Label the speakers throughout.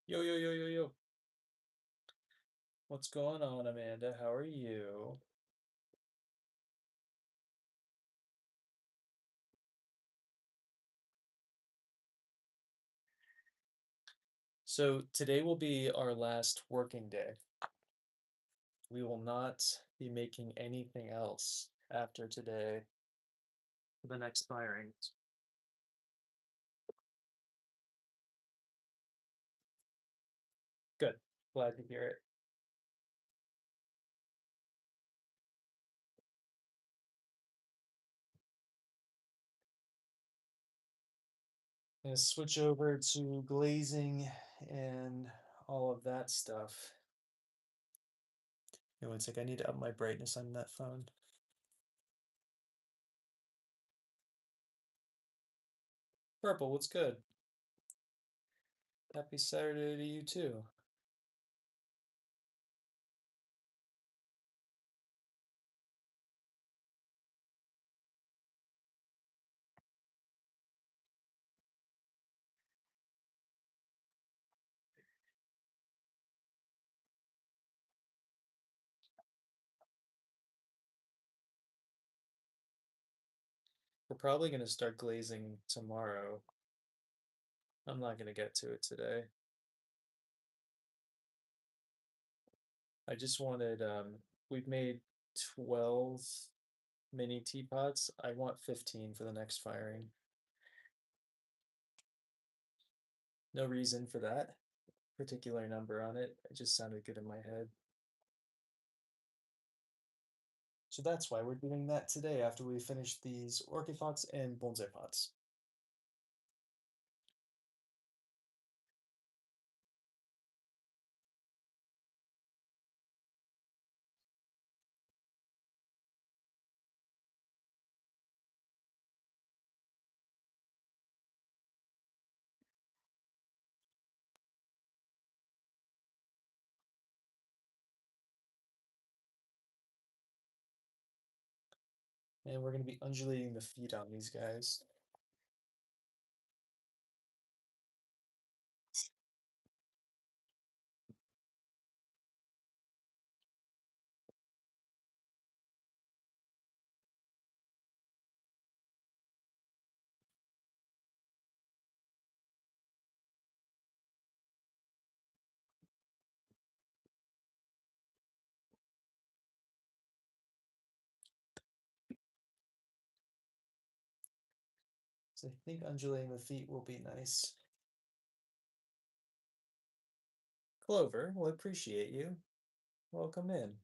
Speaker 1: Yo, yo, yo, yo, yo. What's going on, Amanda? How are you? So, today will be our last working day. We will not be making anything else after today for the next firings. Good. Glad to hear it. Gonna switch over to glazing and all of that stuff. Hey, one sec, I need to up my brightness on that phone. Purple, what's good? Happy Saturday to you too. We're probably gonna start glazing tomorrow. I'm not gonna get to it today. I just wanted, we've made 12 mini teapots. I want 15 for the next firing. No reason for that particular number on it. It just sounded good in my head. So that's why we're doing that today after we finish these orchid pots and bonsai pots. And we're going to be undulating the feet on these guys. So I think undulating the feet will be nice. Clover, we'll appreciate you. Welcome in.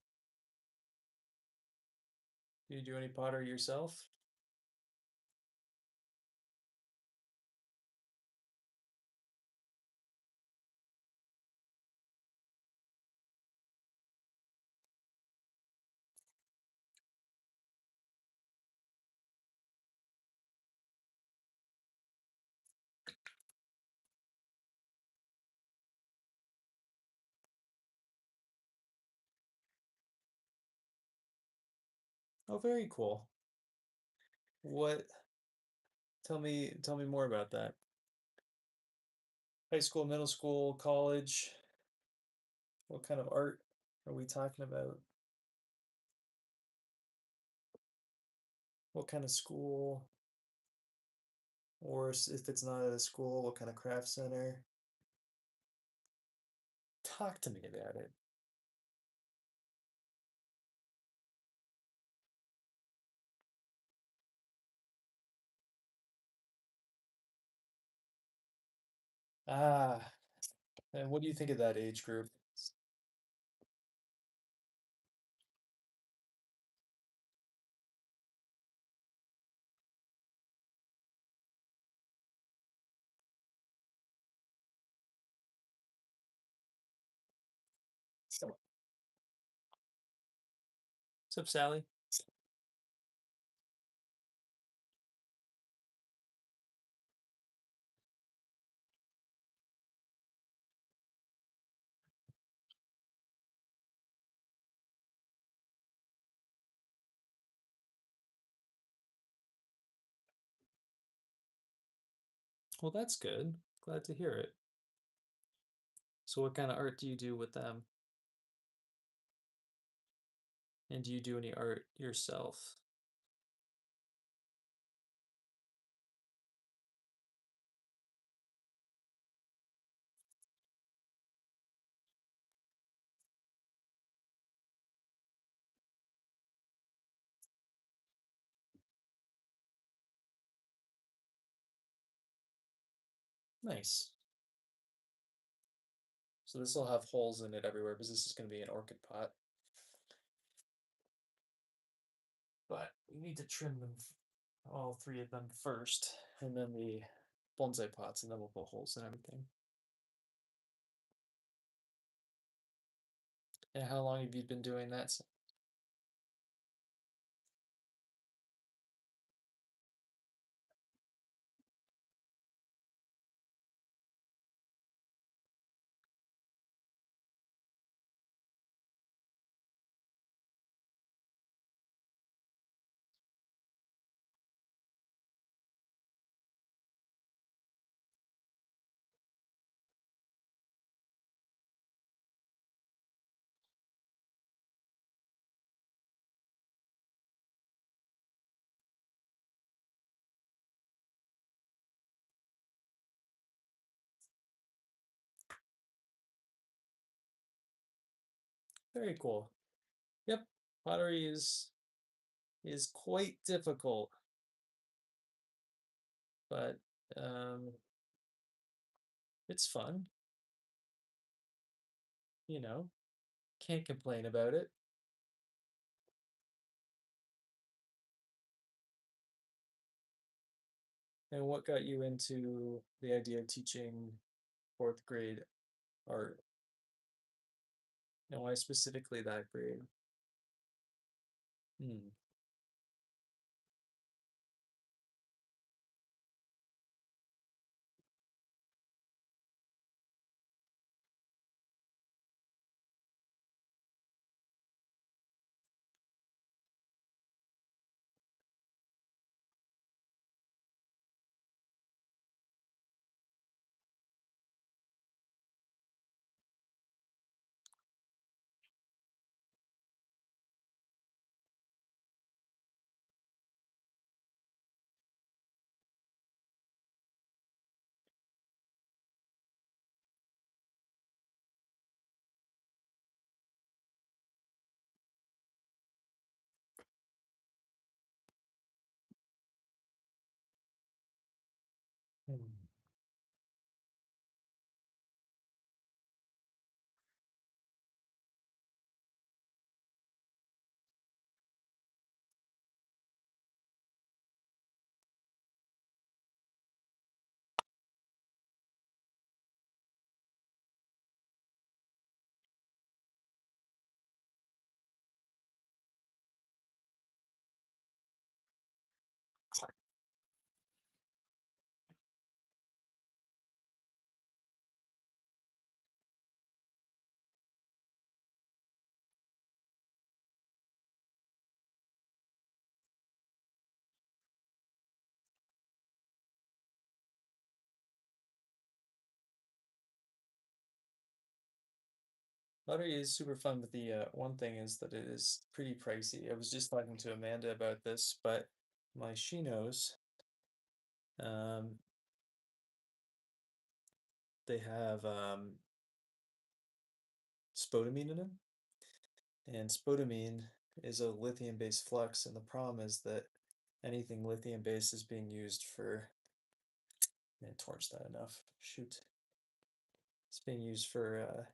Speaker 1: Do you do any pottery yourself? Oh, very cool. What tell me more about that. High school, middle school, college. What kind of art are we talking about? What kind of school? Or if it's not at a school, what kind of craft center? Talk to me about it. Ah, and what do you think of that age group? What's up, Sally? Well, that's good. Glad to hear it. So what kind of art do you do with them? And do you do any art yourself? Nice. So this will have holes in it everywhere because this is going to be an orchid pot. But we need to trim them, all three of them first, and then the bonsai pots, and then we'll put holes in everything. And how long have you been doing that? Very cool. Yep, pottery is quite difficult, but um, it's fun. You know, can't complain about it. And what got you into the idea of teaching fourth grade art? And why specifically that grade? Hmm. Hmm. Pottery is super fun, but the one thing is that it is pretty pricey. I was just talking to Amanda about this, but my Shinos, um, they have spodumene in them, and spodumene is a lithium-based flux, and the problem is that anything lithium-based is being used for, man, torch that enough. Shoot, it's being used for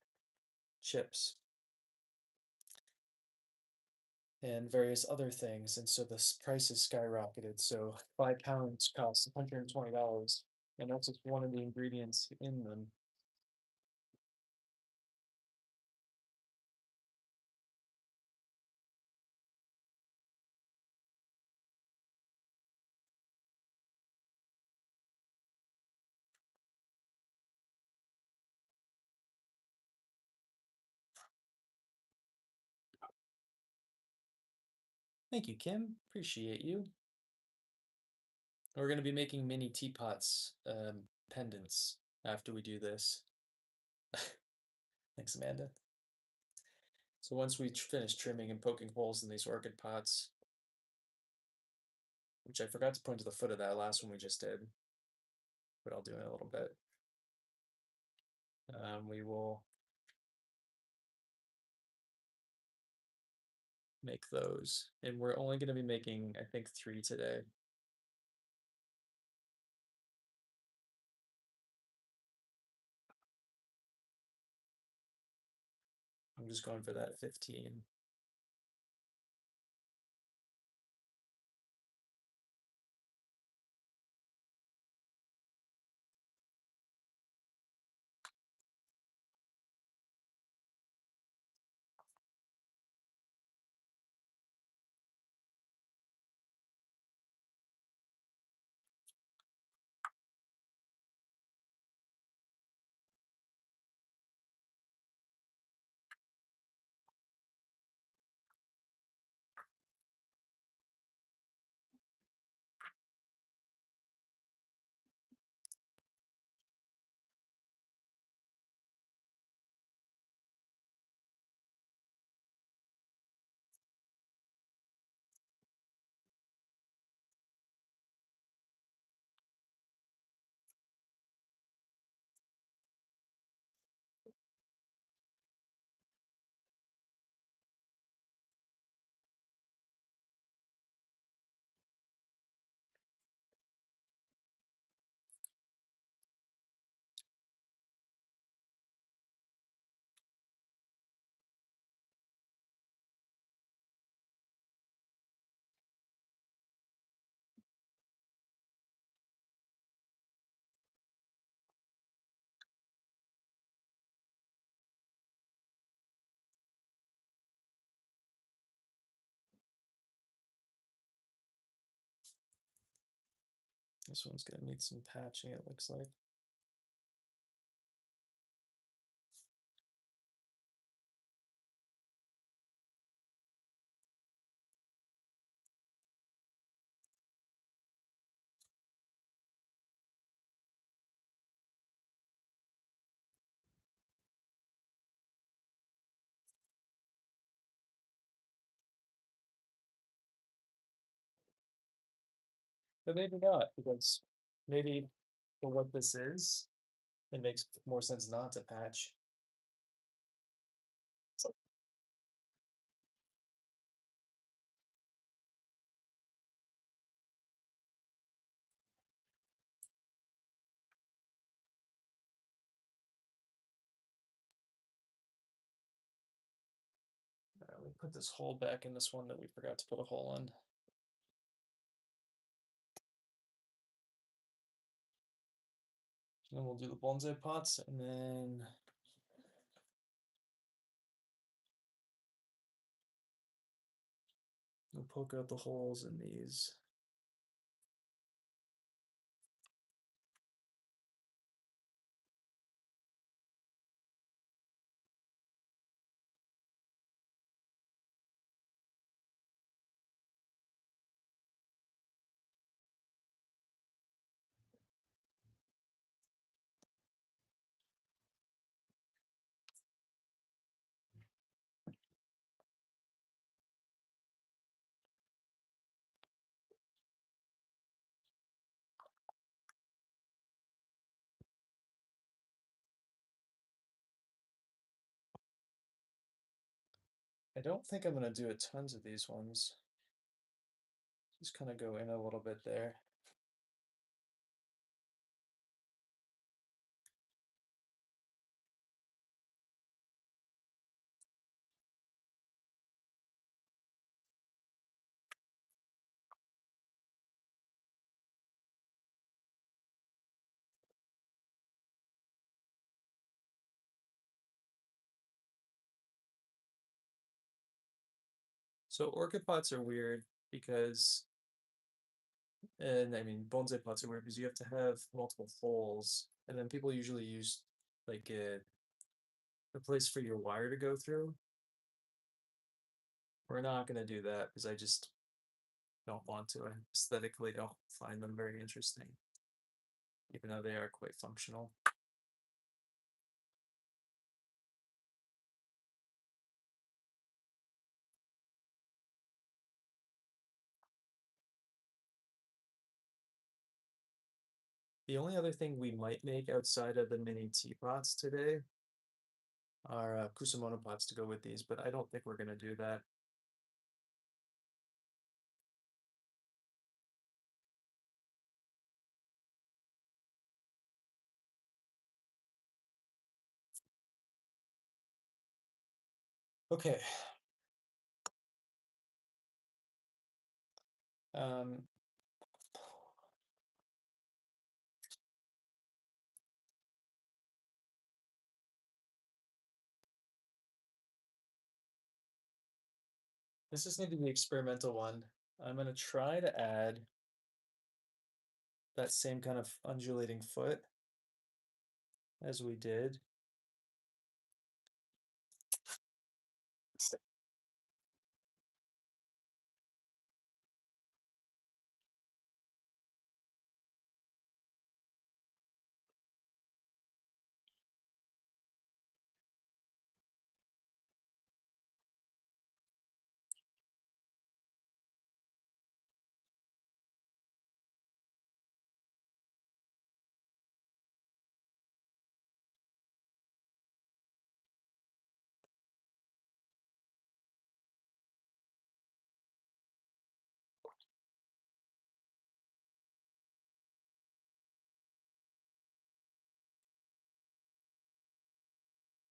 Speaker 1: chips and various other things, and so the price has skyrocketed. So 5 pounds costs $120, and that's just one of the ingredients in them. Thank you, Kim. Appreciate you. We're going to be making mini teapots, pendants after we do this. Thanks, Amanda. So once we finish trimming and poking holes in these orchid pots, which I forgot to point to the foot of that last one we just did, but I'll do in a little bit, we will make those. And we're only going to be making, I think, 3 today. I'm just going for that 15. This one's going to need some patching, it looks like. But maybe not, because maybe for what this is, it makes more sense not to patch. We put this hole back in this one that we forgot to put a hole in. And then we'll do the bonsai pots, and then we'll poke out the holes in these. I don't think I'm going to do a tons of these ones. Just kind of go in a little bit there. So orchid pots are weird because, and I mean bonsai pots are weird because you have to have multiple holes, and then people usually use like a place for your wire to go through. We're not going to do that because I just don't want to. I aesthetically don't find them very interesting, even though they are quite functional. The only other thing we might make outside of the mini teapots today are kusamono pots to go with these, but I don't think we're gonna do that. Okay. Um, this is going to be the experimental one. I'm gonna try to add that same kind of undulating foot as we did.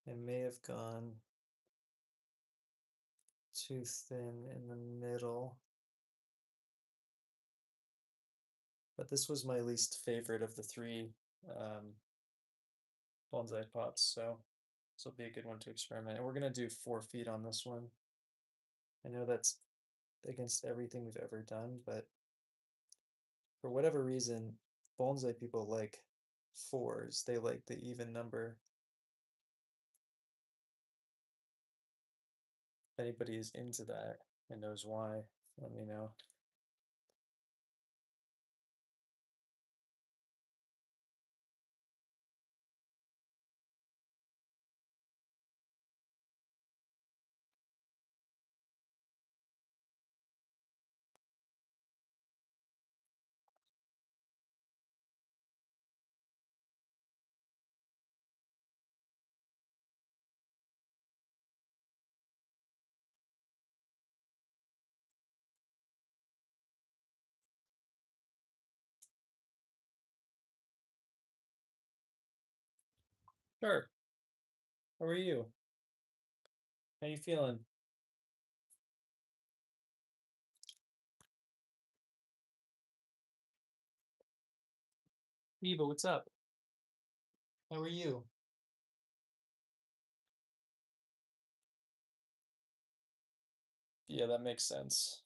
Speaker 1: It may have gone too thin in the middle, but this was my least favorite of the three um, bonsai pots, so this will be a good one to experiment. And we're gonna do 4 feet on this one. I know that's against everything we've ever done, but for whatever reason, bonsai people like fours. They like the even number. If anybody is into that and knows why, let me know. Sure. How are you? How you feeling? Eva, what's up? How are you? Yeah, that makes sense.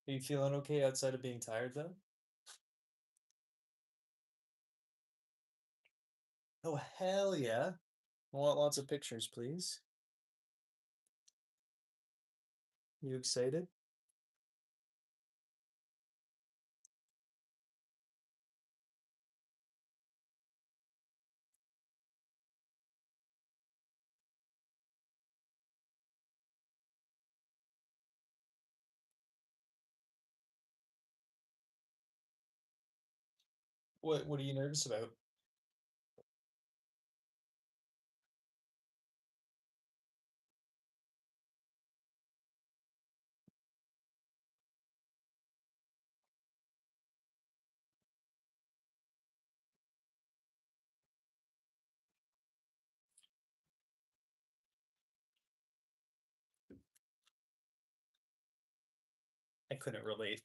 Speaker 1: Are you feeling okay outside of being tired though? Oh, hell yeah. I want lots of pictures, please. You excited? What are you nervous about? I couldn't relate.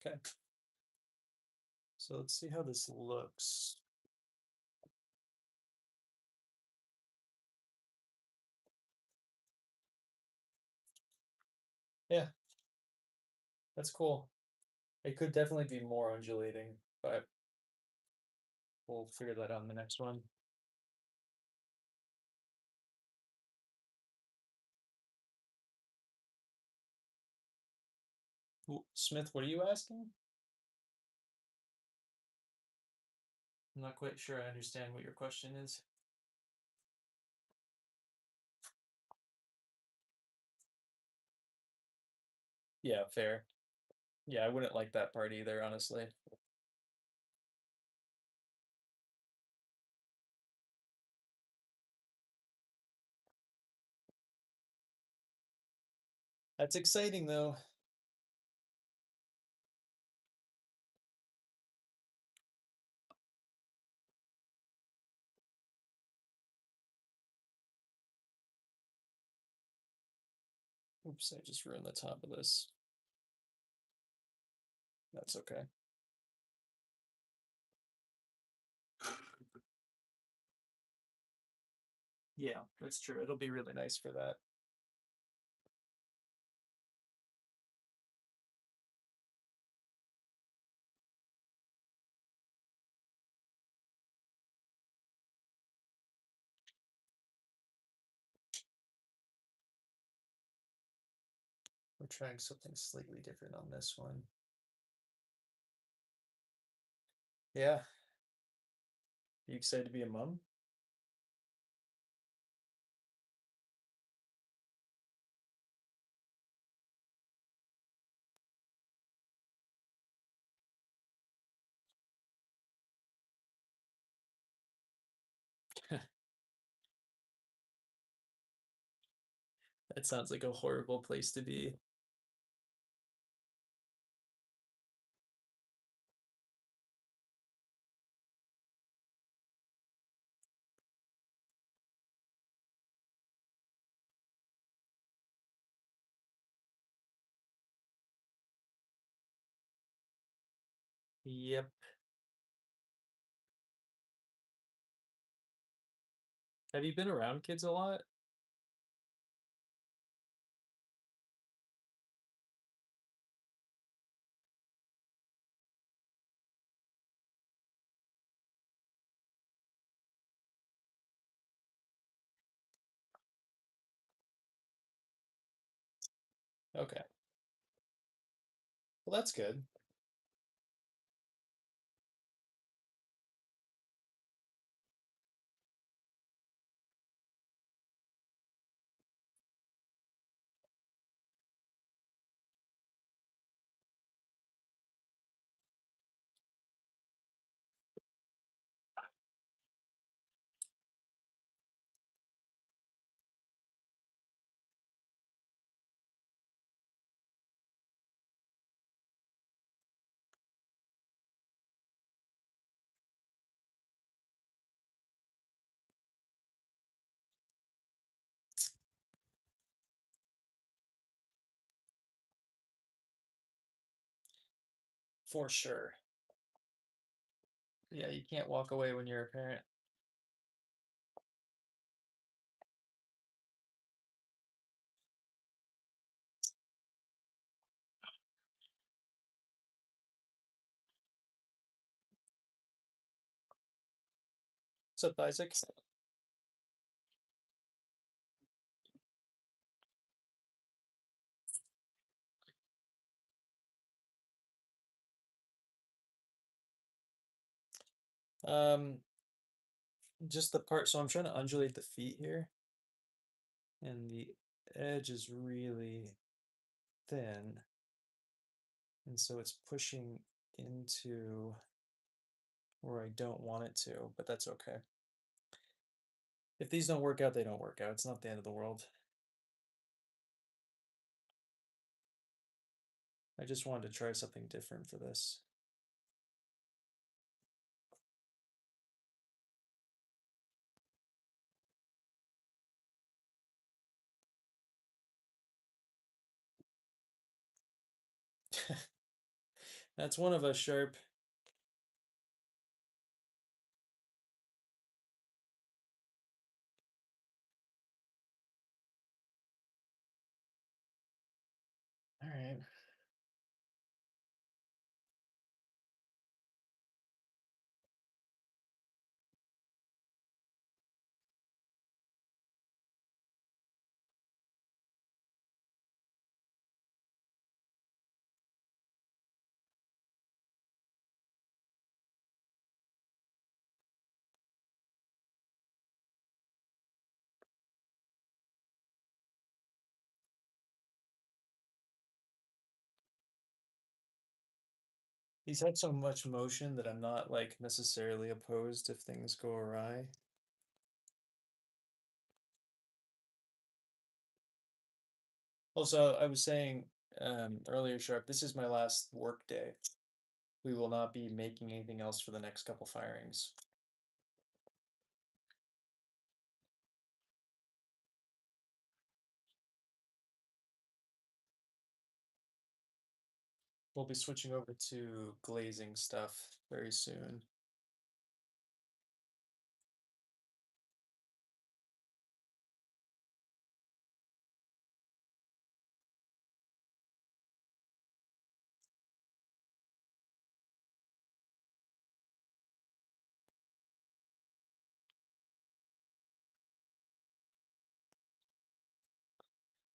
Speaker 1: Okay. So let's see how this looks. Yeah, that's cool. It could definitely be more undulating, but we'll figure that out in the next one. Smith, what are you asking? I'm not quite sure I understand what your question is. Yeah, fair. Yeah, I wouldn't like that part either, honestly. That's exciting though. Oops, I just ruined the top of this. That's okay. Yeah, that's true. It'll be really nice for that. We're trying something slightly different on this one. Yeah. You excited to be a mom? That sounds like a horrible place to be. Yep. Have you been around kids a lot? Okay. Well, that's good. For sure. Yeah, you can't walk away when you're a parent. What's up, Isaac? Um, just the part. So I'm trying to undulate the feet here, and the edge is really thin, and so it's pushing into where I don't want it to, but that's okay. If these don't work out, they don't work out. It's not the end of the world. I just wanted to try something different for this. That's one of us, Sharp. All right. He's had so much motion that I'm not like necessarily opposed if things go awry. Also, I was saying earlier, Sharp, this is my last work day. We will not be making anything else for the next couple firings. We'll be switching over to glazing stuff very soon.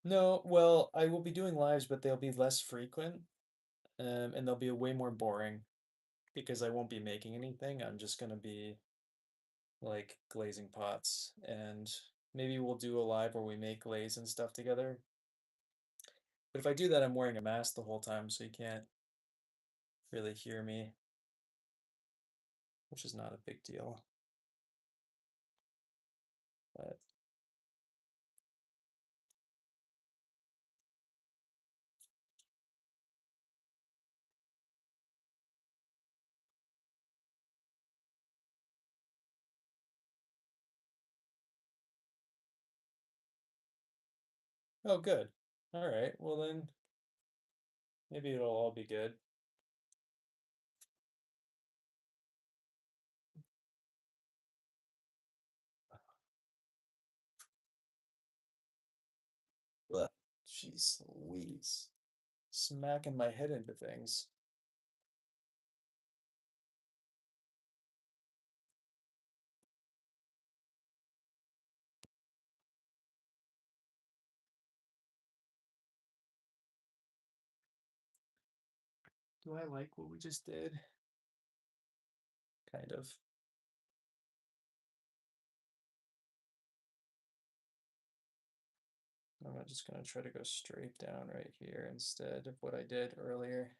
Speaker 1: No, well, I will be doing lives, but they'll be less frequent, and they'll be way more boring because I won't be making anything. I'm just gonna be like glazing pots, and maybe we'll do a live where we make glaze and stuff together. But if I do that, I'm wearing a mask the whole time, so you can't really hear me, which is not a big deal. But oh, good. All right. Well then, maybe it'll all be good. But jeez Louise, smacking my head into things. Do I like what we just did? Kind of. I'm just gonna try to go straight down right here instead of what I did earlier.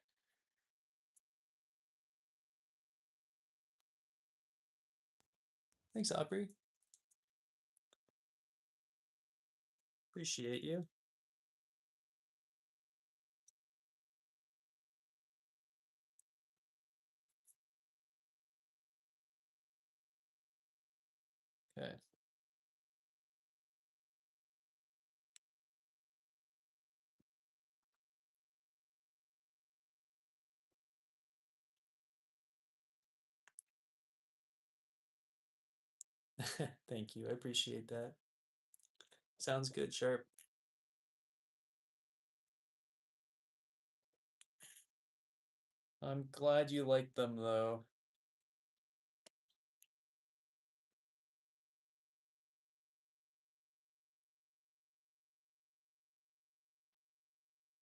Speaker 1: Thanks, Aubrey. Appreciate you. Okay. Thank you. I appreciate that. Sounds good, Sharp. I'm glad you like them though.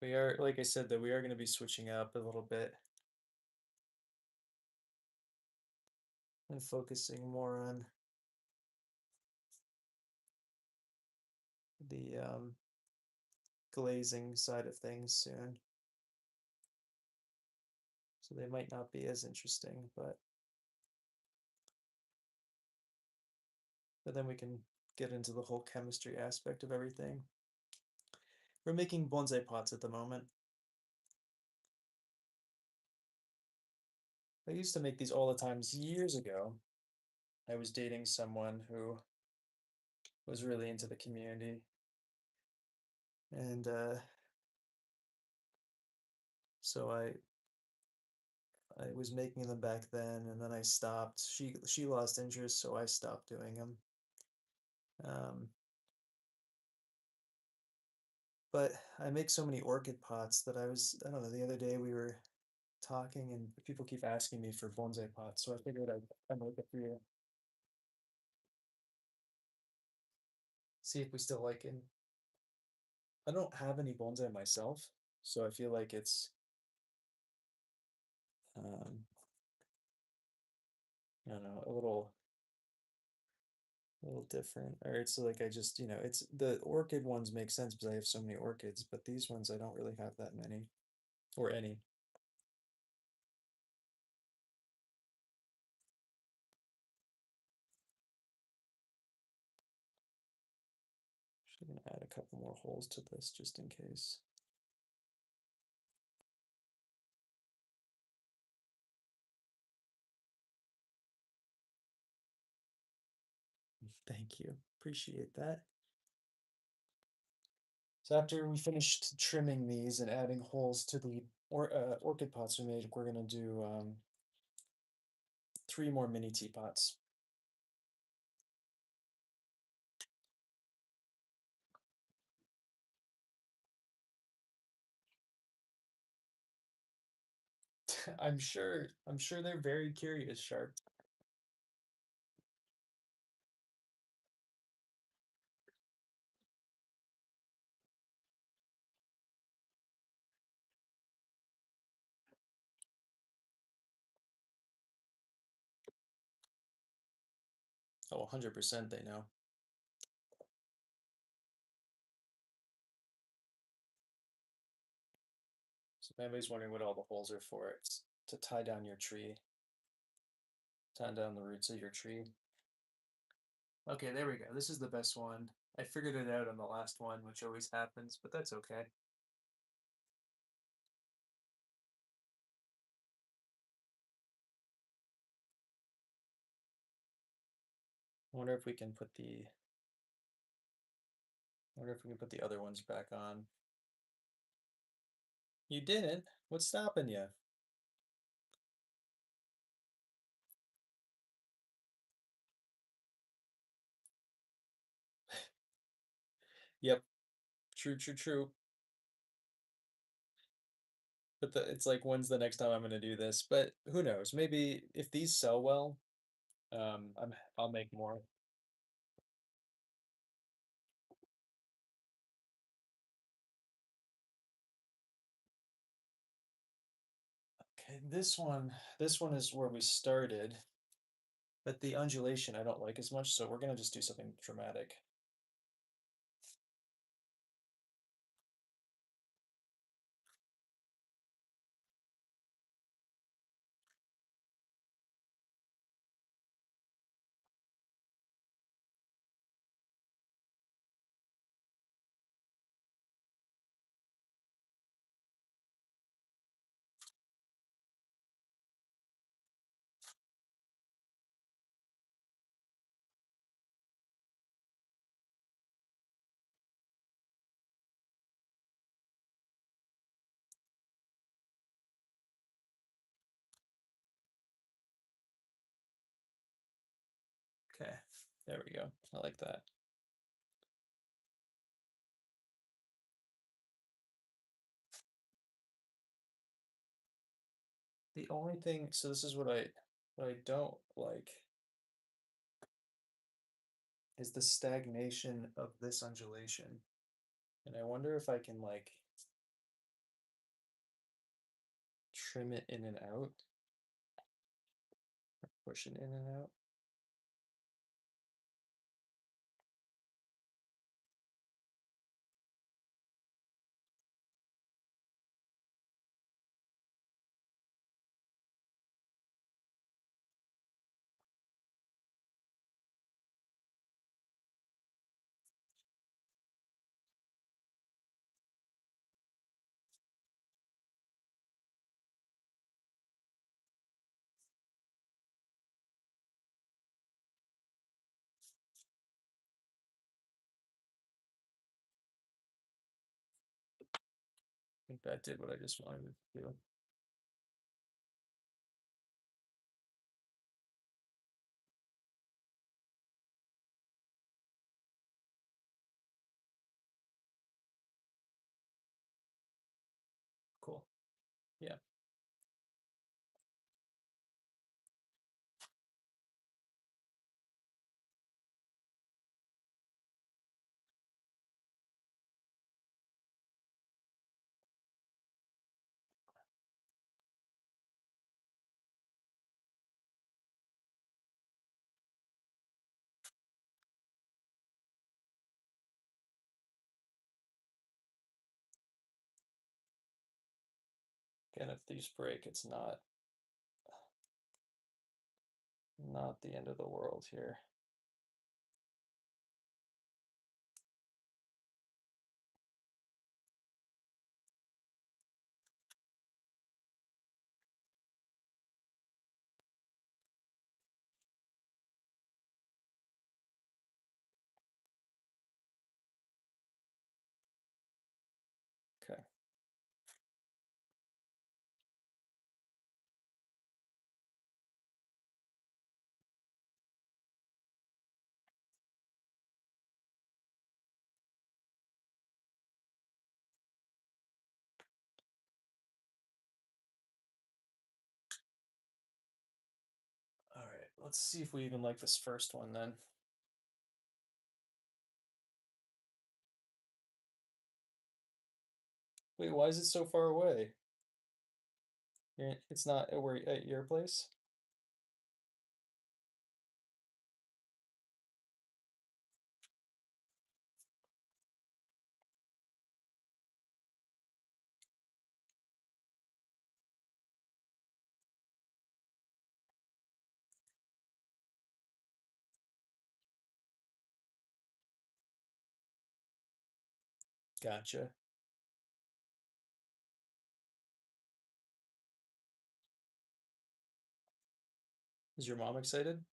Speaker 1: We are, like I said, that we are going to be switching up a little bit and focusing more on the glazing side of things soon. So they might not be as interesting, but then we can get into the whole chemistry aspect of everything. We're making bonsai pots at the moment. I used to make these all the times years ago. I was dating someone who was really into the community, and so I was making them back then, and then I stopped. She lost interest, so I stopped doing them. Um, but I make so many orchid pots that I don't know, the other day we were talking and people keep asking me for bonsai pots, so I figured I'd make a few, see if we still like it. I don't have any bonsai myself, so I feel like it's um, I don't know, a little different. Or it's like I just, it's the orchid ones make sense because I have so many orchids, but these ones I don't really have that many or any. Add a couple more holes to this just in case. Thank you. Appreciate that. So after we finished trimming these and adding holes to the orchid pots we made, we're gonna do 3 more mini teapots. I'm sure they're very curious, Sharp. Oh, 100% they know. So if anybody's wondering what all the holes are for, it's to tie down your tree, tie down the roots of your tree. Okay, there we go. This is the best one. I figured it out on the last one, which always happens, but that's okay. I wonder if we can put the I wonder if we can put the other ones back on. You didn't? What's stopping you? Yep, true, true, true. But it's like, when's the next time I'm gonna do this? But who knows? Maybe if these sell well, I'll make more. Okay, this one is where we started, but the undulation I don't like as much, so we're gonna just do something dramatic. Okay, there we go. I like that. The only thing, so this is what I don't like is the stagnation of this undulation. And I wonder if I can like trim it in and out, push it in and out. I think that did what I just wanted it to do. Cool. Yeah. Again, if these break, it's not the end of the world here. Let's see if we even like this first one then. Wait, why is it so far away? It's not at where at your place? Gotcha. Is your mom excited?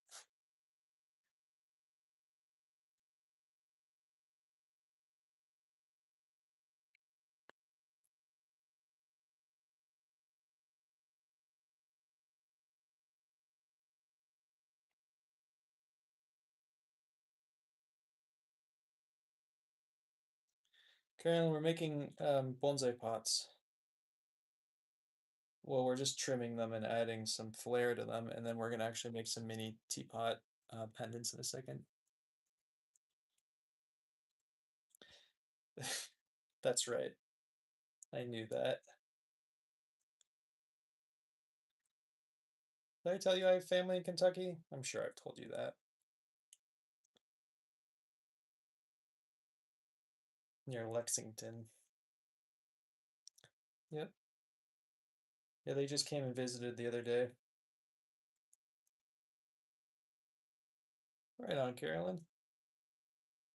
Speaker 1: Carolyn, we're making bonsai pots. Well, we're just trimming them and adding some flair to them, and then we're gonna actually make some mini teapot pendants in a second. That's right. I knew that. Did I tell you I have family in Kentucky? I'm sure I've told you that. Near Lexington. Yep. Yeah, they just came and visited the other day. Right on, Carolyn.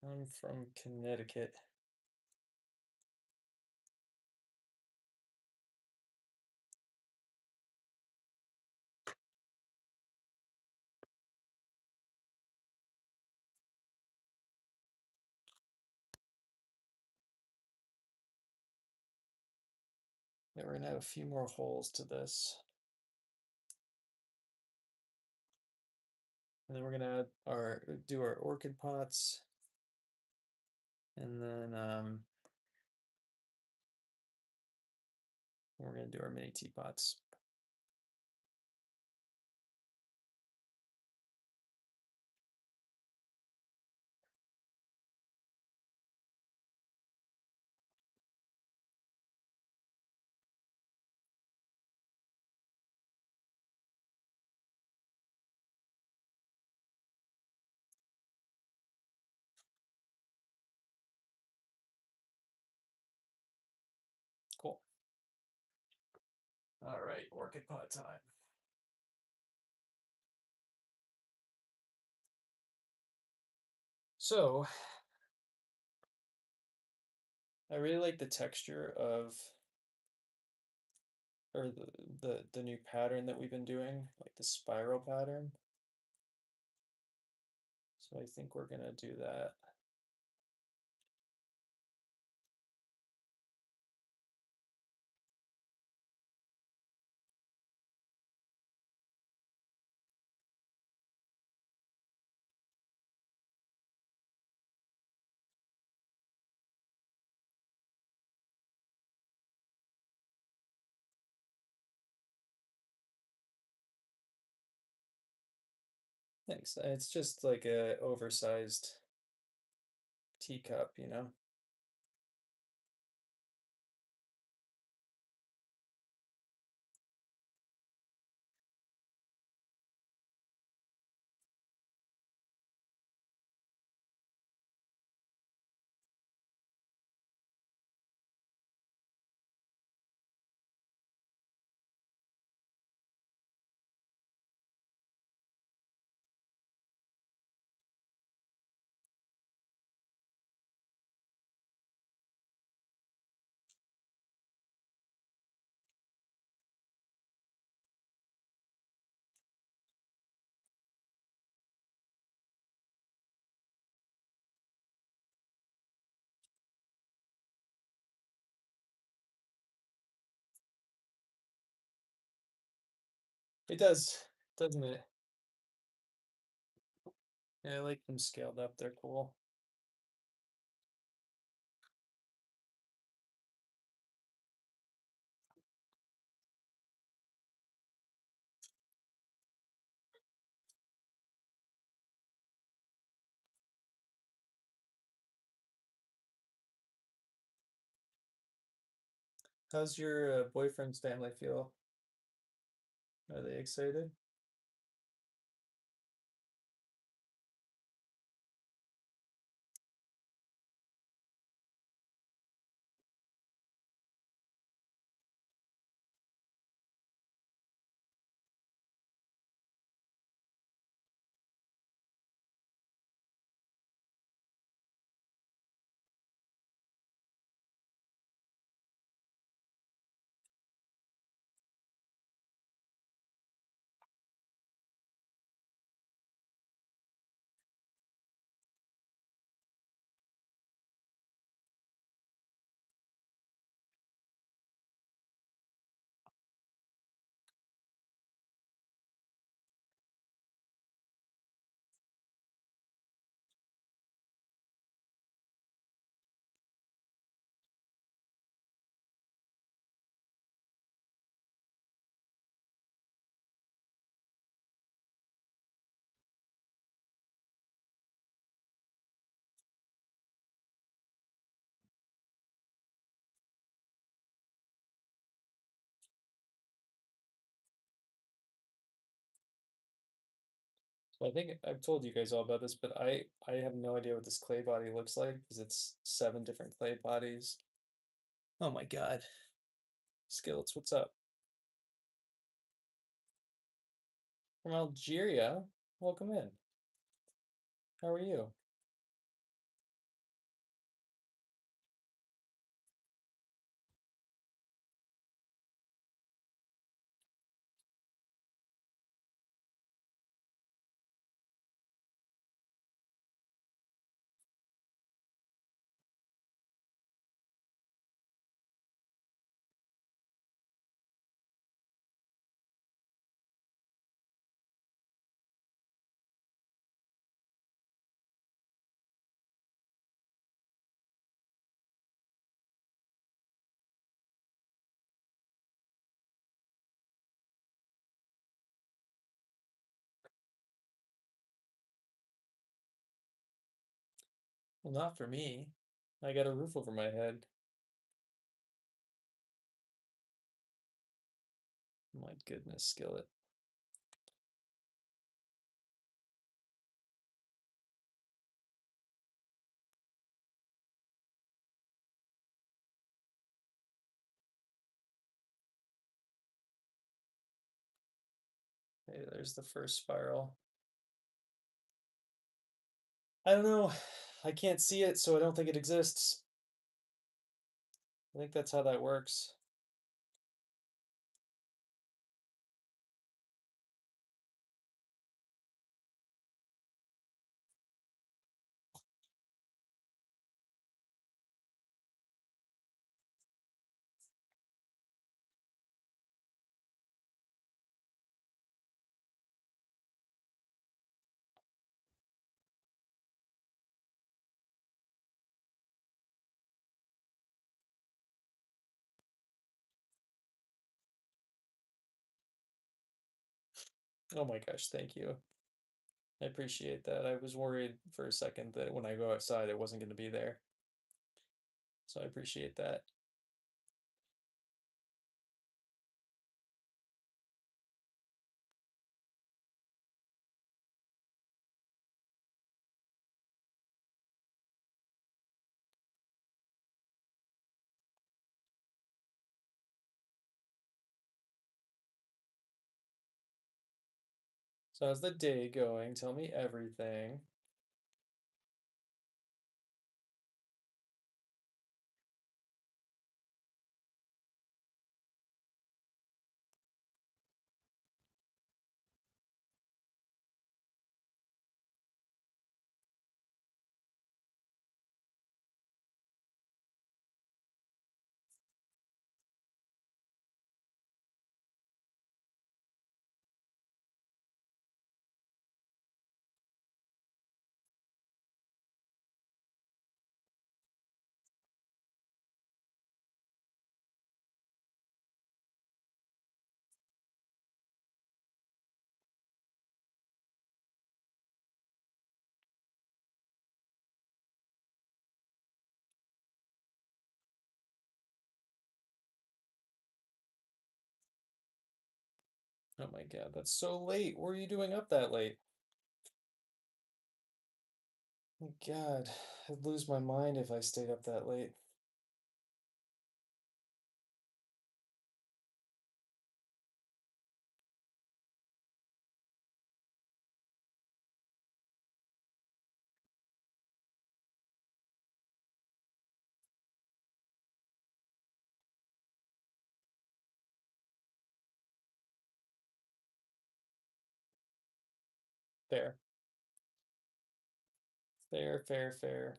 Speaker 1: I'm from Connecticut. Yeah, we're gonna add a few more holes to this. And then we're gonna add do our orchid pots. And then we're gonna do our mini teapots. Cool. All right, orchid pot time. So I really like the texture of or the new pattern that we've been doing, like the spiral pattern. So I think we're gonna do that. Thanks. It's just like a oversized teacup, you know? It does, doesn't it? Yeah, I like them scaled up. They're cool. How's your boyfriend's family feel? Are they excited? So I think I've told you guys all about this, but I have no idea what this clay body looks like because it's 7 different clay bodies. Oh my God. Skillets, what's up? From Algeria? Welcome in. How are you? Well, not for me. I got a roof over my head. My goodness, Skillet. Hey, there's the first spiral. I don't know. I can't see it, so I don't think it exists. I think that's how that works. Oh my gosh, thank you. I appreciate that. I was worried for a second that when I go outside, it wasn't going to be there. So I appreciate that. So how's the day going? Tell me everything. Oh my God, that's so late. What are you doing up that late? Oh God, I'd lose my mind if I stayed up that late. Fair. Fair, fair, fair.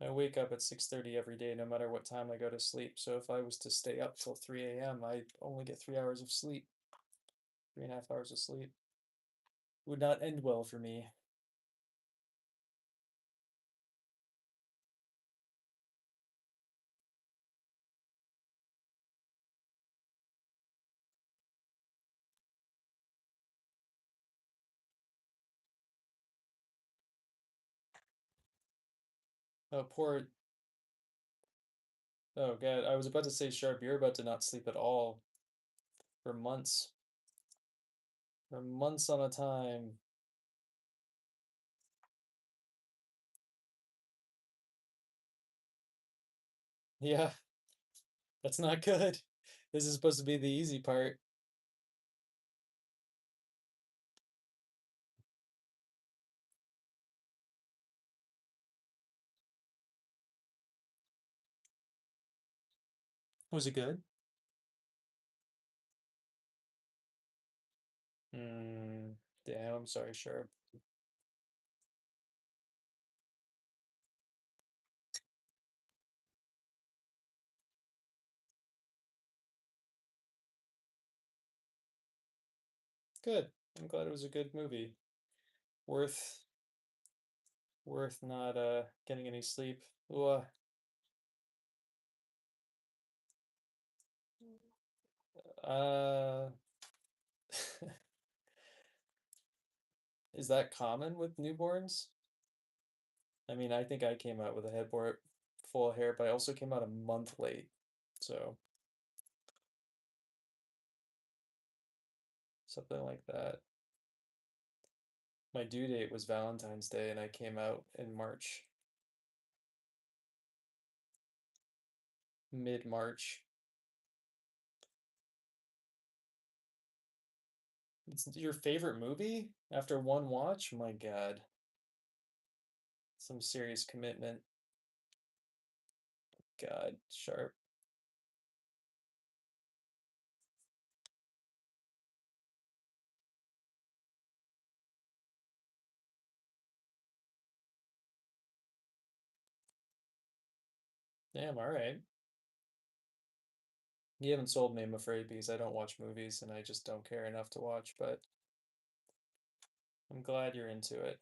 Speaker 1: I wake up at 6:30 every day, no matter what time I go to sleep. So if I was to stay up till 3 a.m., I only get 3 hours of sleep, 3.5 hours of sleep. Would not end well for me. Oh, poor. Oh, God. I was about to say, Sharp, you're about to not sleep at all for months. For months on a time. Yeah, that's not good. This is supposed to be the easy part. Was it good? Hmm. Damn, I'm sorry, Sharp. Good. I'm glad it was a good movie. Worth worth not getting any sleep. Ooh, uh is that common with newborns? I mean, I think I came out with a headboard full of hair, but I also came out a month late. So, something like that. My due date was Valentine's Day and I came out in March, mid-March. It's your favorite movie after one watch? My God, some serious commitment. God, Sharp. Damn, all right. You haven't sold me, I'm afraid, because I don't watch movies and I just don't care enough to watch, but I'm glad you're into it.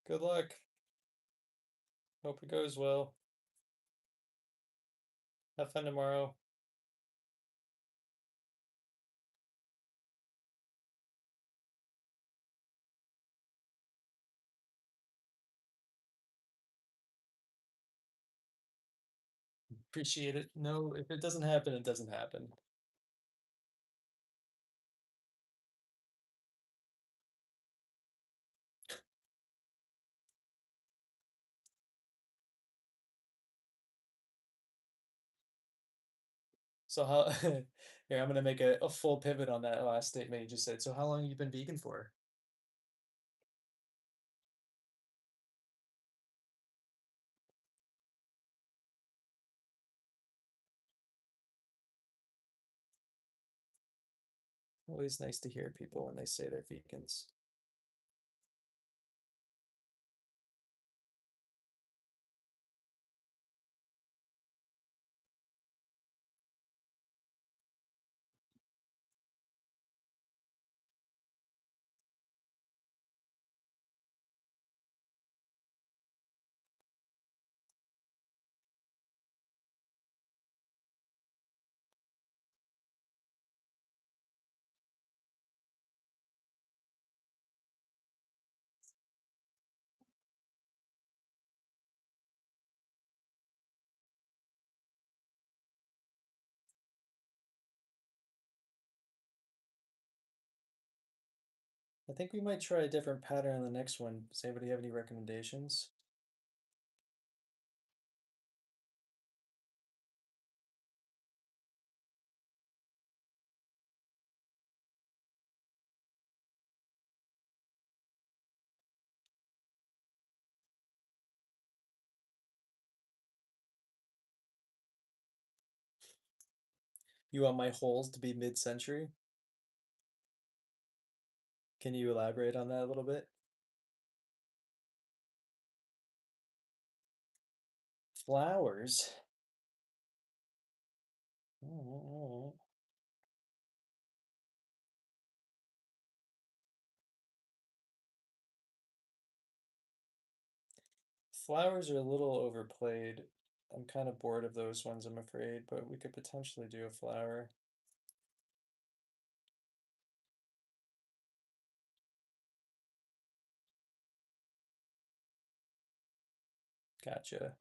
Speaker 1: Good luck. Hope it goes well. Have fun tomorrow. Appreciate it. No, if it doesn't happen, it doesn't happen. So how here, I'm gonna make a full pivot on that last statement you just said. So how long have you been vegan for? Always nice to hear people when they say they're vegans. I think we might try a different pattern on the next one. Does anybody have any recommendations? You want my holes to be mid-century? Can you elaborate on that a little bit? Flowers. Oh, flowers are a little overplayed. I'm kind of bored of those ones, I'm afraid, but we could potentially do a flower. Gotcha.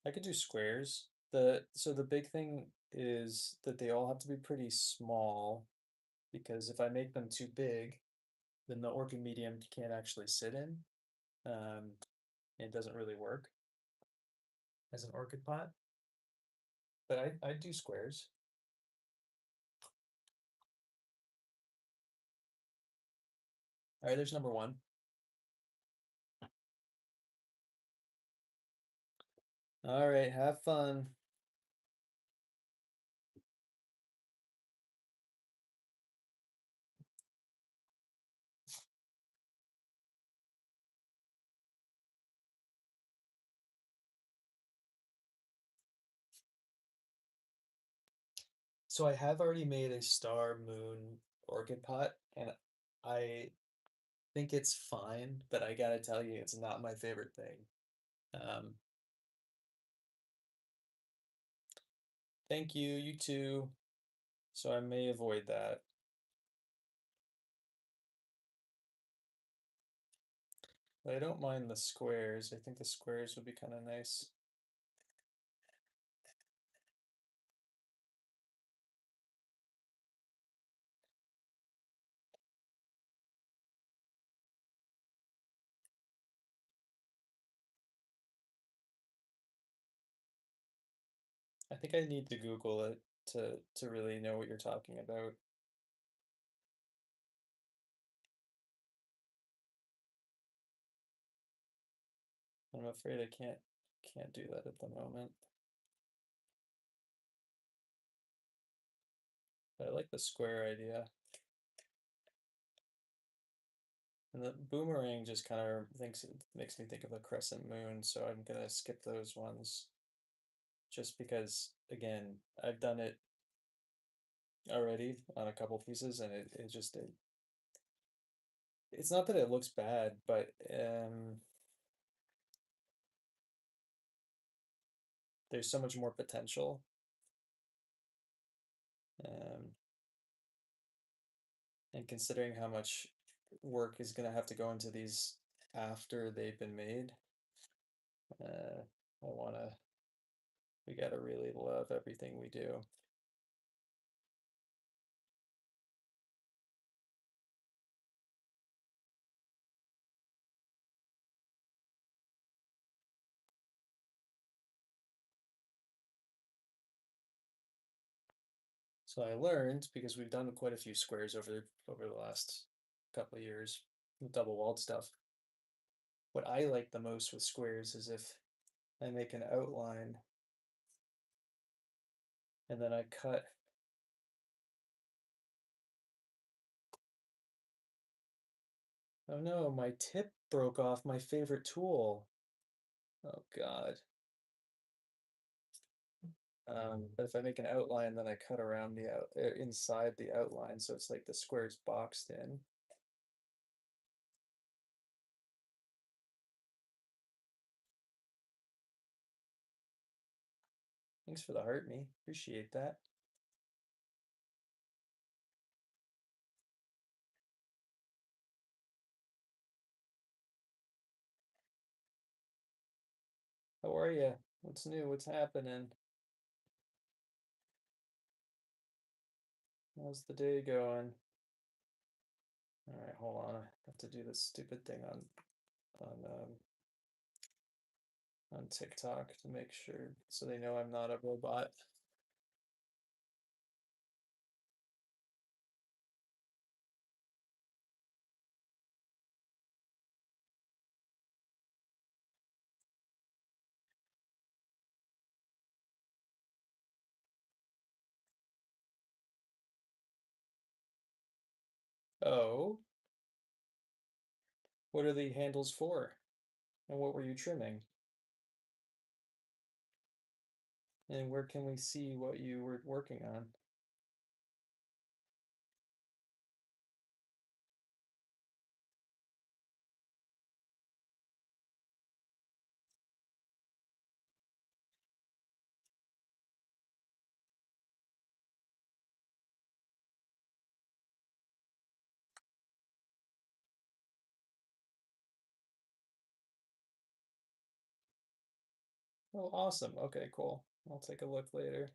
Speaker 1: I could do squares. The big thing is that they all have to be pretty small because if I make them too big, then the orchid medium can't actually sit in. Um, it doesn't really work as an orchid pot. But I do squares. All right, there's number one. All right, have fun. So I have already made a star moon orchid pot, and I think it's fine, but I gotta tell you, it's not my favorite thing. Um, Thank you, you too. So I may avoid that. But I don't mind the squares. I think the squares would be kind of nice. I think I need to Google it to really know what you're talking about. I'm afraid I can't do that at the moment. But I like the square idea. And the boomerang just kind of thinks it makes me think of a crescent moon, so I'm gonna skip those ones just because again, I've done it already on a couple pieces and it's not that it looks bad, but there's so much more potential. Um, and considering how much work is gonna have to go into these after they've been made, I wanna we gotta really love everything we do. So I learned because we've done quite a few squares over the last couple of years with double walled stuff. What I like the most with squares is if I make an outline and then I cut. Oh no, my tip broke off my favorite tool. Oh God. But if I make an outline, then I cut around inside the outline, so it's like the square's boxed in. Thanks for the heart me. Appreciate that. How are you? What's new? What's happening? How's the day going? All right, hold on. I have to do this stupid thing on TikTok to make sure so they know I'm not a robot. Oh, what are the handles for? And what were you trimming? And where can we see what you were working on? Oh, awesome. Okay, cool. I'll take a look later.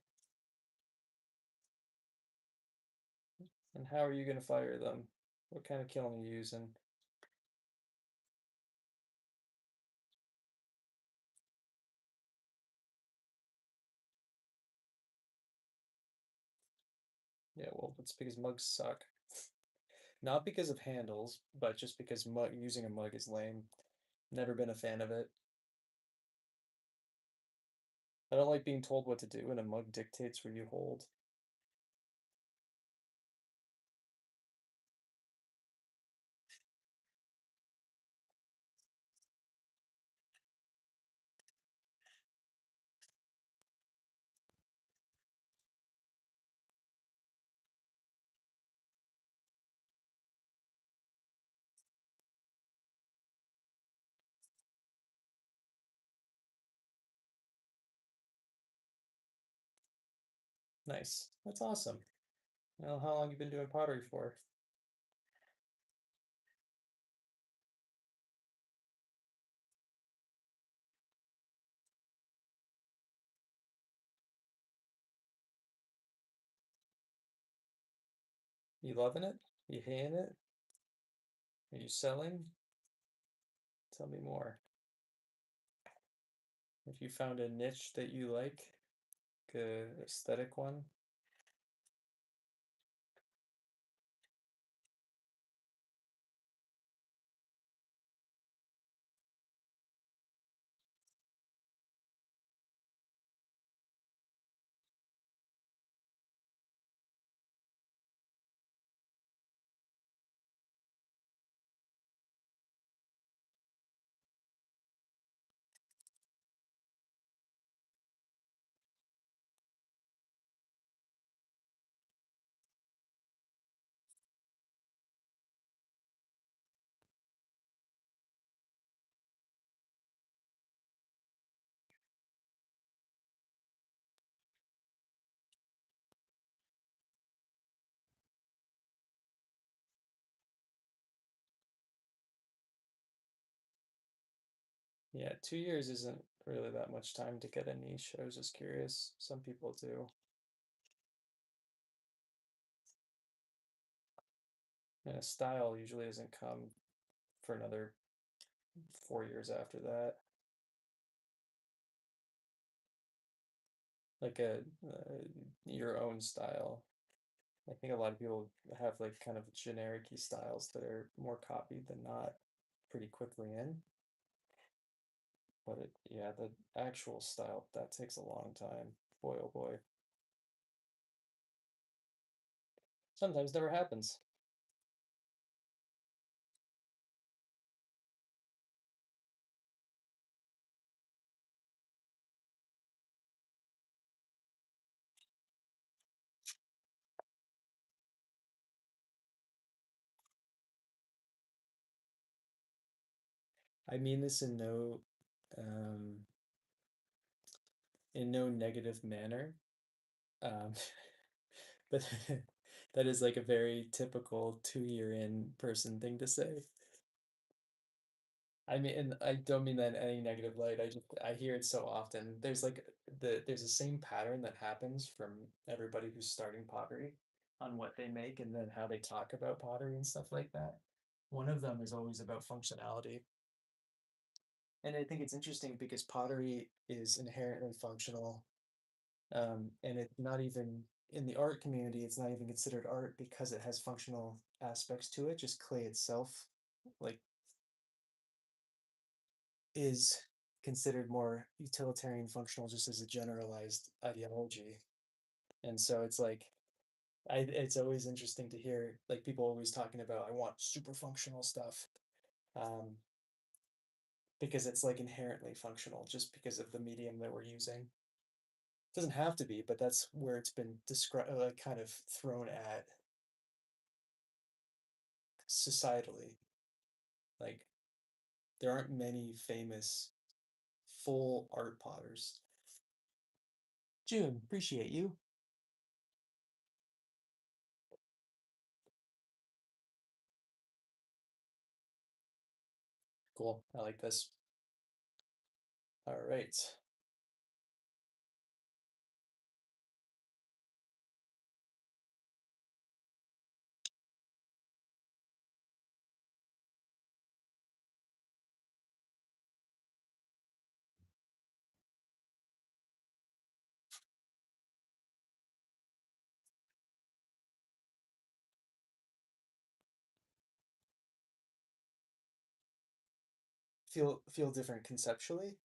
Speaker 1: And how are you going to fire them? What kind of kiln are you using? Yeah, well, it's because mugs suck. Not because of handles, but just because using a mug is lame. Never been a fan of it. I don't like being told what to do, and a mug dictates where you hold. Nice. That's awesome. Well, how long you been doing pottery for? You loving it? You hating it? Are you selling? Tell me more. If you found a niche that you like, a aesthetic one. Yeah, 2 years isn't really that much time to get a niche. I was just curious. Some people do. And a style usually doesn't come for another 4 years after that. Like your own style. I think a lot of people have like kind of generic styles that are more copied than not pretty quickly in. But yeah, the actual style, that takes a long time. Boy, oh boy. Sometimes never happens. I mean this um, in no negative manner. Um, but that is like a very typical 2 year in person thing to say. I mean, and I don't mean that in any negative light. I hear it so often. There's like there's the same pattern that happens from everybody who's starting pottery. on what they make and then how they talk about pottery and stuff like that. One of them is always about functionality. And I think it's interesting because pottery is inherently functional. And it's not even in the art community, it's not even considered art because it has functional aspects to it. Just clay itself, like, is considered more utilitarian functional just as a generalized ideology. And so it's like it's always interesting to hear like people always talking about I want super functional stuff. Um, because it's like inherently functional just because of the medium that we're using. It doesn't have to be, but that's where it's been described, like kind of thrown at societally. Like there aren't many famous full art potters. June, appreciate you. Cool. I like this. All right. Feel different conceptually.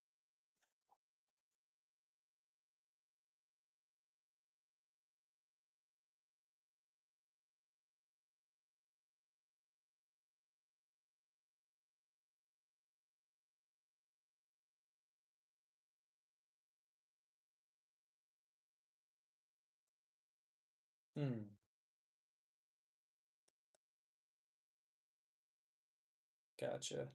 Speaker 1: Hmm. Gotcha.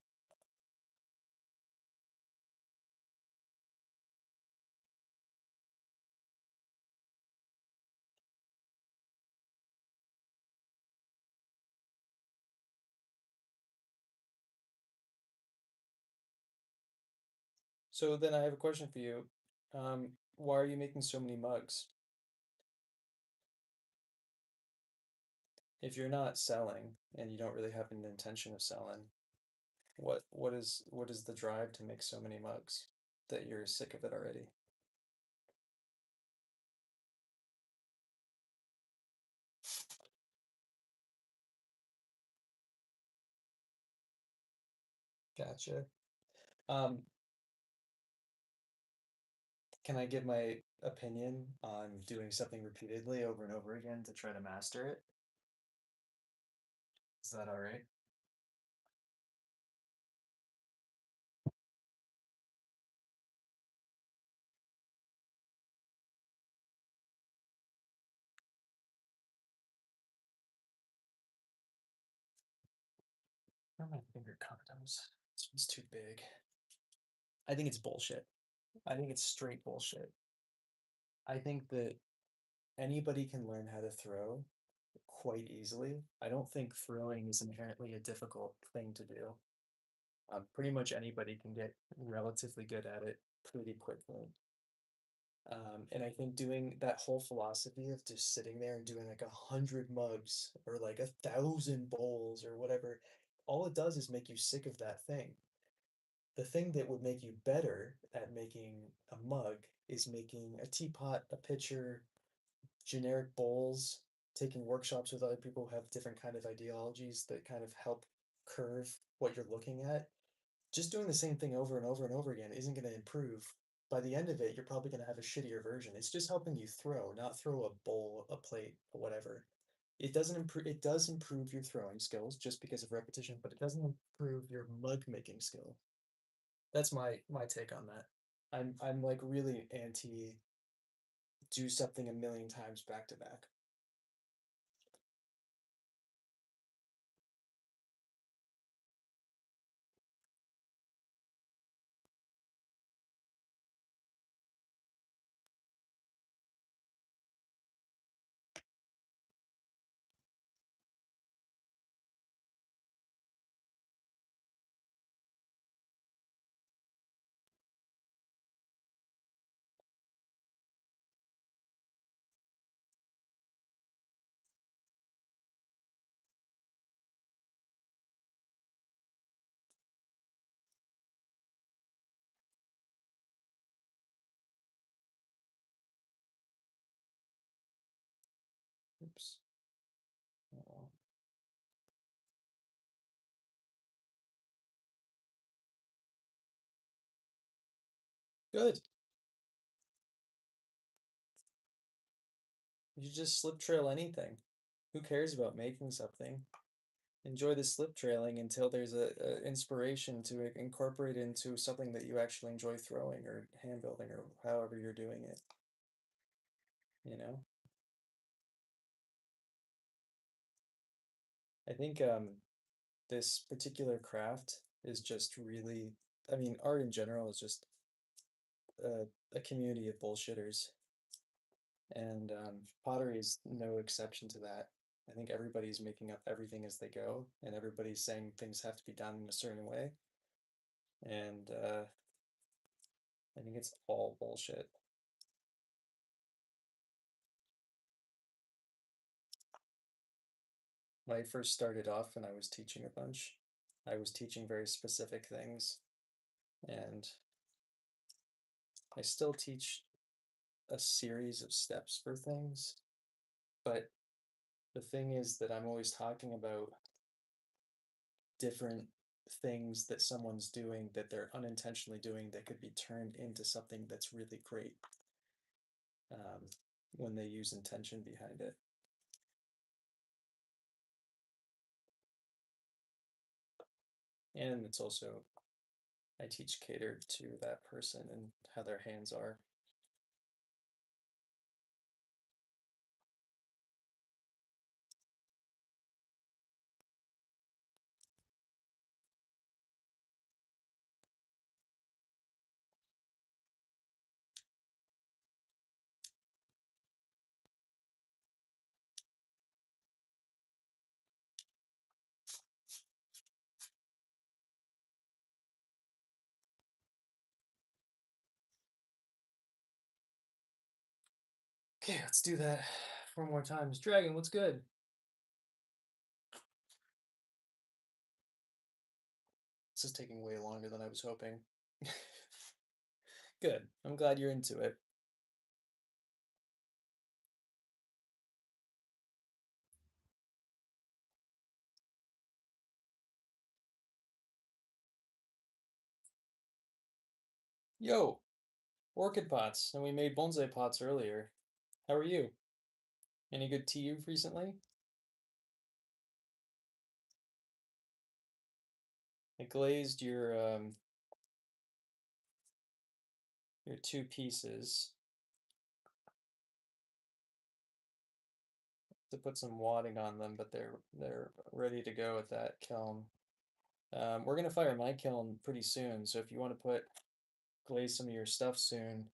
Speaker 1: So then I have a question for you. Why are you making so many mugs? If you're not selling and you don't really have an intention of selling, what is the drive to make so many mugs that you're sick of it already? Gotcha. Um, can I give my opinion on doing something repeatedly over and over again to try to master it? Is that all right? Where are my finger condoms? This one's too big. I think it's bullshit. I think it's straight bullshit. I think that anybody can learn how to throw quite easily. I don't think throwing is inherently a difficult thing to do. Pretty much anybody can get relatively good at it pretty quickly. And I think doing that whole philosophy of just sitting there and doing like 100 mugs or like 1,000 bowls or whatever, all it does is make you sick of that thing. The thing that would make you better at making a mug is making a teapot, a pitcher, generic bowls, taking workshops with other people who have different kind of ideologies that kind of help curve what you're looking at. Just doing the same thing over and over and over again isn't going to improve. By the end of it, you're probably going to have a shittier version. It's just helping you throw, not throw a bowl, a plate, or whatever. It doesn't improve. It does improve your throwing skills just because of repetition, but it doesn't improve your mug making skill. That's my take on that. I'm like really anti do something a million times back to back. Oops. Oh, good. You just slip trail anything. Who cares about making something? Enjoy the slip trailing until there's a inspiration to incorporate into something that you actually enjoy throwing or hand building or however you're doing it, you know? I think this particular craft is just really, I mean, art in general is just a community of bullshitters, and pottery is no exception to that. I think everybody's making up everything as they go, and everybody's saying things have to be done in a certain way, and I think it's all bullshit. When I first started off and I was teaching a bunch, I was teaching very specific things, and I still teach a series of steps for things, but the thing is that I'm always talking about different things that someone's doing that they're unintentionally doing that could be turned into something that's really great um, when they use intention behind it. And it's also, I teach catered to that person and how their hands are. Okay, let's do that 4 more times. Dragon, what's good? This is taking way longer than I was hoping. Good. I'm glad you're into it. Yo, orchid pots, and we made bonsai pots earlier. How are you? Any good tea you've recently? I glazed your two pieces to put some wadding on them, but they're ready to go with that kiln. We're gonna fire my kiln pretty soon, so if you want to glaze some of your stuff soon,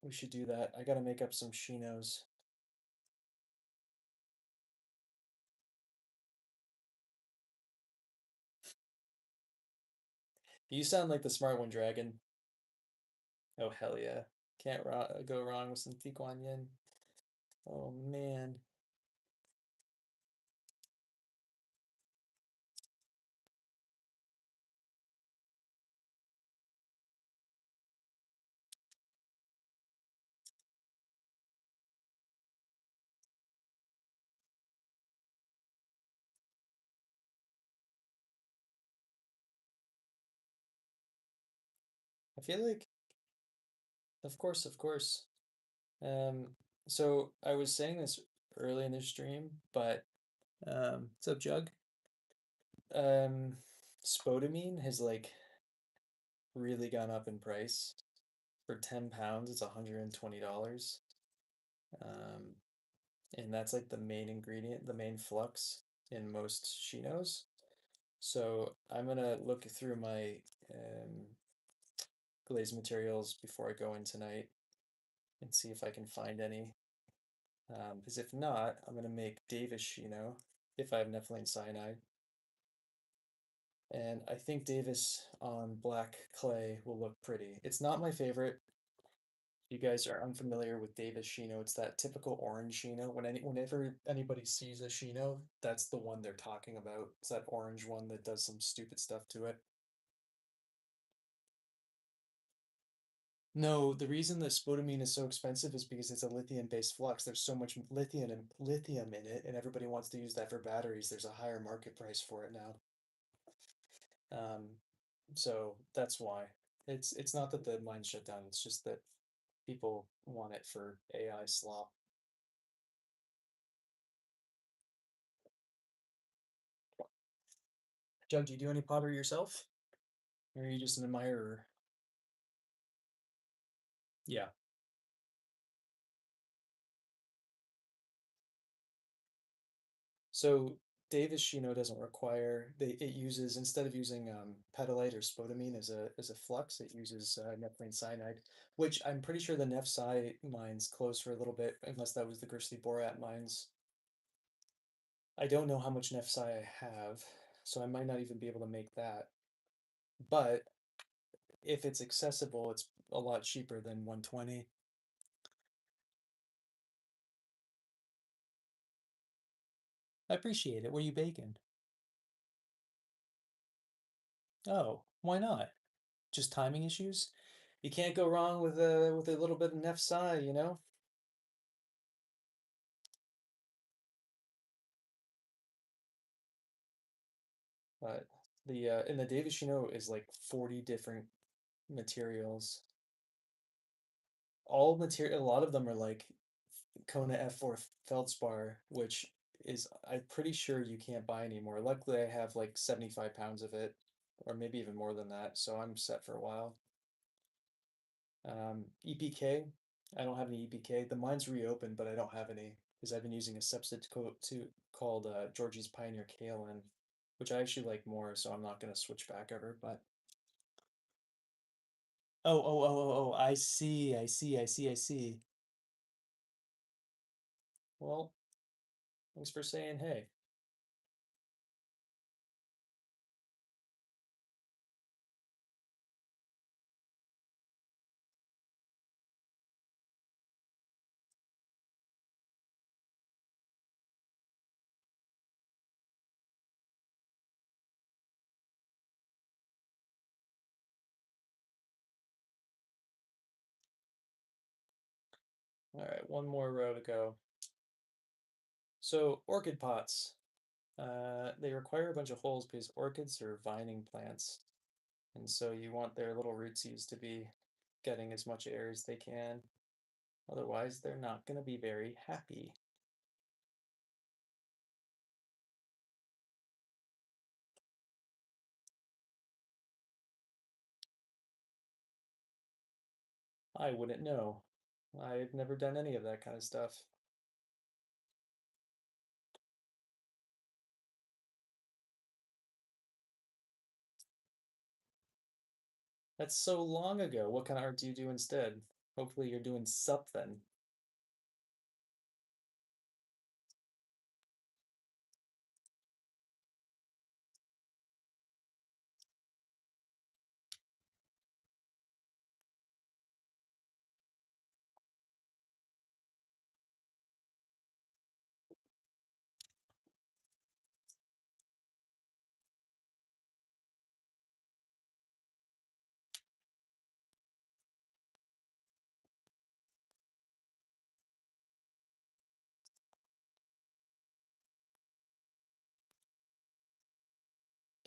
Speaker 1: we should do that. I gotta make up some chinos. You sound like the smart one, Dragon. Oh hell yeah! Can't go wrong with some Tikuan Yin. Oh man. I feel like, of course, of course. Um, so I was saying this early in the stream, but what's up, Jug? Spodamine has like really gone up in price. For 10 pounds, it's $120. Um, and that's like the main ingredient, the main flux in most chinos. So I'm gonna look through my um, glaze materials before I go in tonight and see if I can find any. Because if not, I'm gonna make Davis Chino if I have nepheline cyanide. And I think Davis on black clay will look pretty. It's not my favorite. You guys are unfamiliar with Davis Chino. It's that typical orange Chino. Whenever anybody sees a Chino, that's the one they're talking about. It's that orange one that does some stupid stuff to it. No, the reason that spodumene is so expensive is because it's a lithium-based flux. There's so much lithium in it, and everybody wants to use that for batteries. There's a higher market price for it now. Um, so that's why. It's not that the mine's shut down, it's just that people want it for AI slop. Jug, do you do any pottery yourself? Or are you just an admirer? Yeah. So Davis Shino doesn't require it uses instead of using petalite or spodumene as a flux, it uses nepheline cyanide, which I'm pretty sure the Nefsci mines closed for a little bit, unless that was the Grizzly Borat mines. I don't know how much Nefsci I have, so I might not even be able to make that. But if it's accessible, it's a lot cheaper than 120. I appreciate it. What are you baking? Oh, why not? Just timing issues? You can't go wrong with a little bit of Nefsci, you know? But the in the Davis, is like 40 different materials. All material, a lot of them are like Kona F4 feldspar, which is I'm pretty sure you can't buy anymore. Luckily, I have like 75 pounds of it, or maybe even more than that, so I'm set for a while. EPK, I don't have any EPK. The mine's reopened, but I don't have any because I've been using a substitute called Georgie's Pioneer Kaolin, which I actually like more, so I'm not going to switch back ever. But I see, I see. Well, thanks for saying hey. All right, one more row to go. So orchid pots, they require a bunch of holes because orchids are vining plants, and so you want their little rootsies to be getting as much air as they can. Otherwise, they're not going to be very happy. I wouldn't know. I've never done any of that kind of stuff. That's so long ago. What kind of art do you do instead? Hopefully, you're doing something.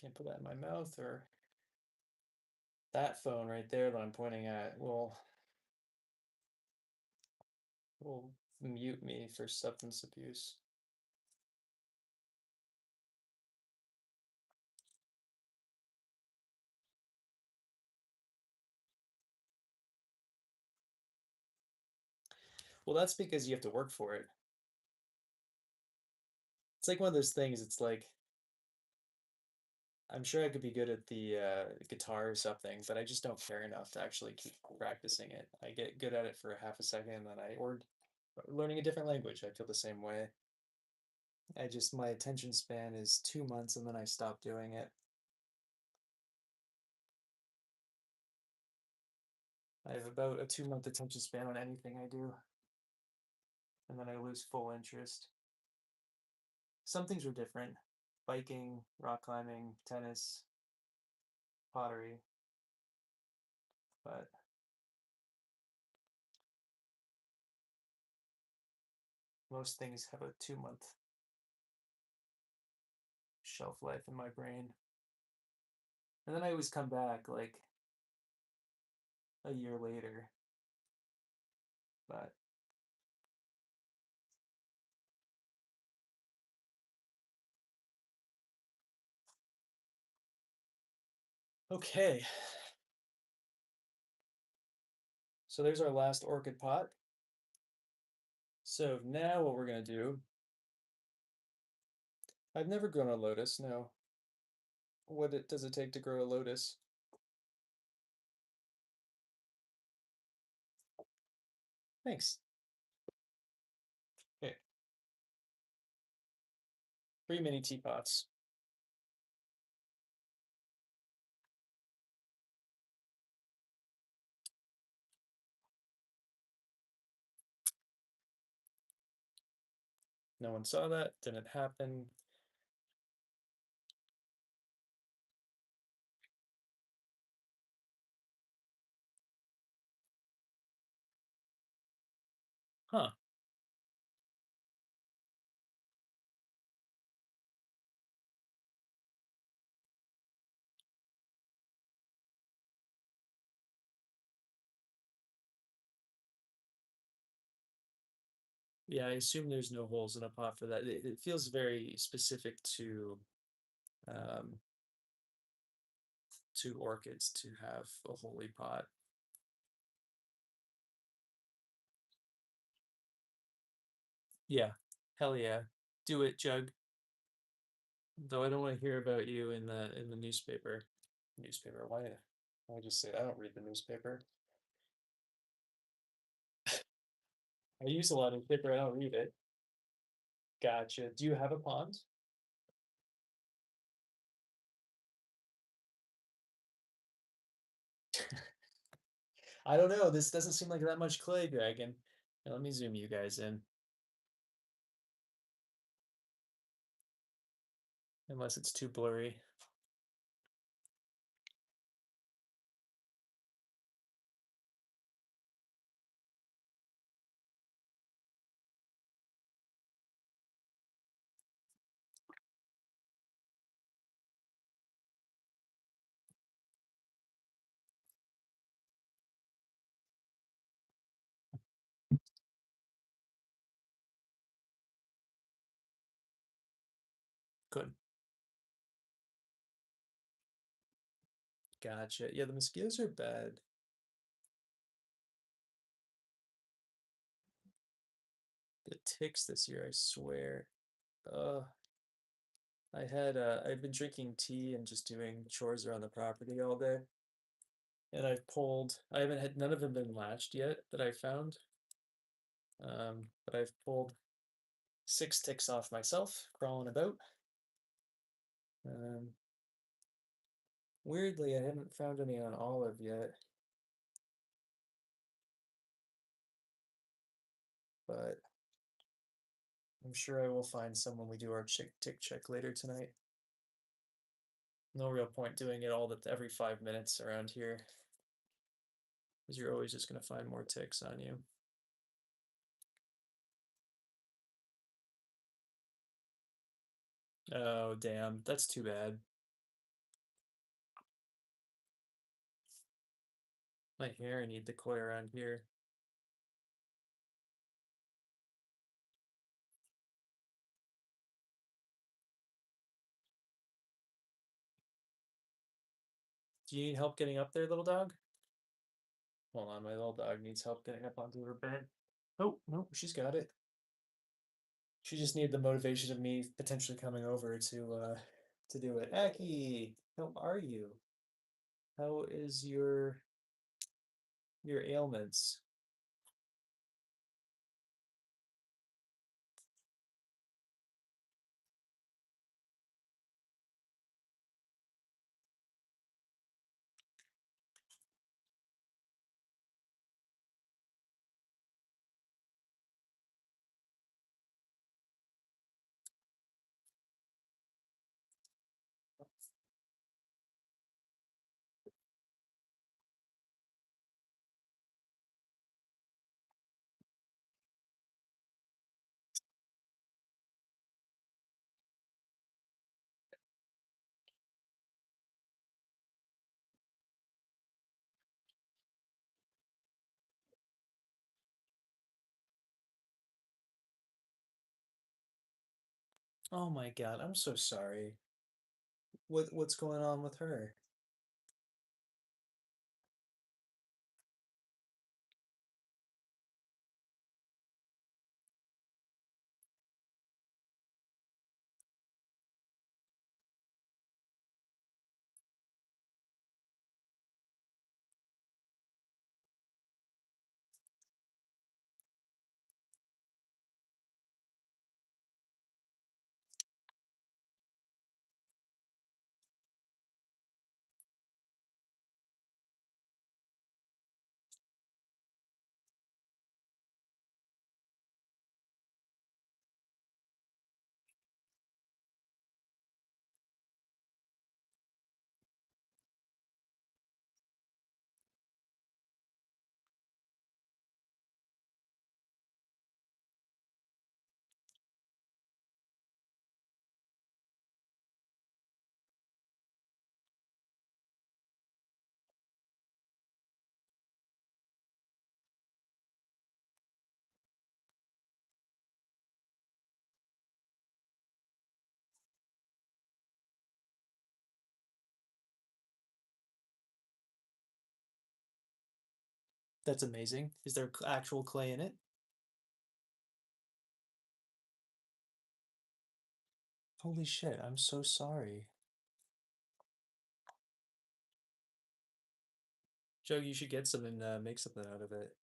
Speaker 1: Can't put that in my mouth or that phone right there that I'm pointing at will mute me for substance abuse. Well, that's because you have to work for it. It's like one of those things. It's like I'm sure I could be good at the guitar or something, but I just don't care enough to actually keep practicing it. I get good at it for a half a second, and then or learning a different language. I feel the same way. My attention span is 2 months, and then I stop doing it. I have about a 2 month attention span on anything I do, and then I lose full interest. Some things are different: biking, rock climbing, tennis, pottery, but Most things have a 2 month shelf life in my brain. And then I always come back like a year later. But okay, so there's our last orchid pot. So now what we're gonna do, I've never grown a lotus, no. Does it take to grow a lotus? Thanks. Okay, 3 mini teapots. No one saw that, didn't happen. Huh. Yeah, I assume there's no holes in a pot for that. It feels very specific um, to orchids to have a holy pot. Yeah, hell yeah. Do it, Jug. Though I don't want to hear about you in the newspaper. Newspaper, why just say I don't read the newspaper? I use a lot of paper, I don't read it. Gotcha. Do you have a pond? I don't know. This doesn't seem like that much clay, Dragon. Now, let me zoom you guys in. Unless it's too blurry. Good. Gotcha. Yeah, the mosquitoes are bad. The ticks this year, I swear. I've been drinking tea and just doing chores around the property all day. And I haven't had, none of them been latched yet that I found. But I've pulled 6 ticks off myself, crawling about. Um, Weirdly, I haven't found any on Olive yet, but I'm sure I will find some when we do our tick check later tonight. No real point doing it every 5 minutes around here, because you're always just gonna find more ticks on you. Oh, damn, that's too bad. My hair, I need the koi around here. Do you need help getting up there, little dog? Hold on, my little dog needs help getting up onto her bed. Oh, no, she's got it. She just needed the motivation of me potentially coming over to do it. Aki, how are you? How is your ailments? Oh my God, I'm so sorry. What's going on with her? That's amazing. Is there actual clay in it? Holy shit, I'm so sorry. Joe, you should get some and make something out of it.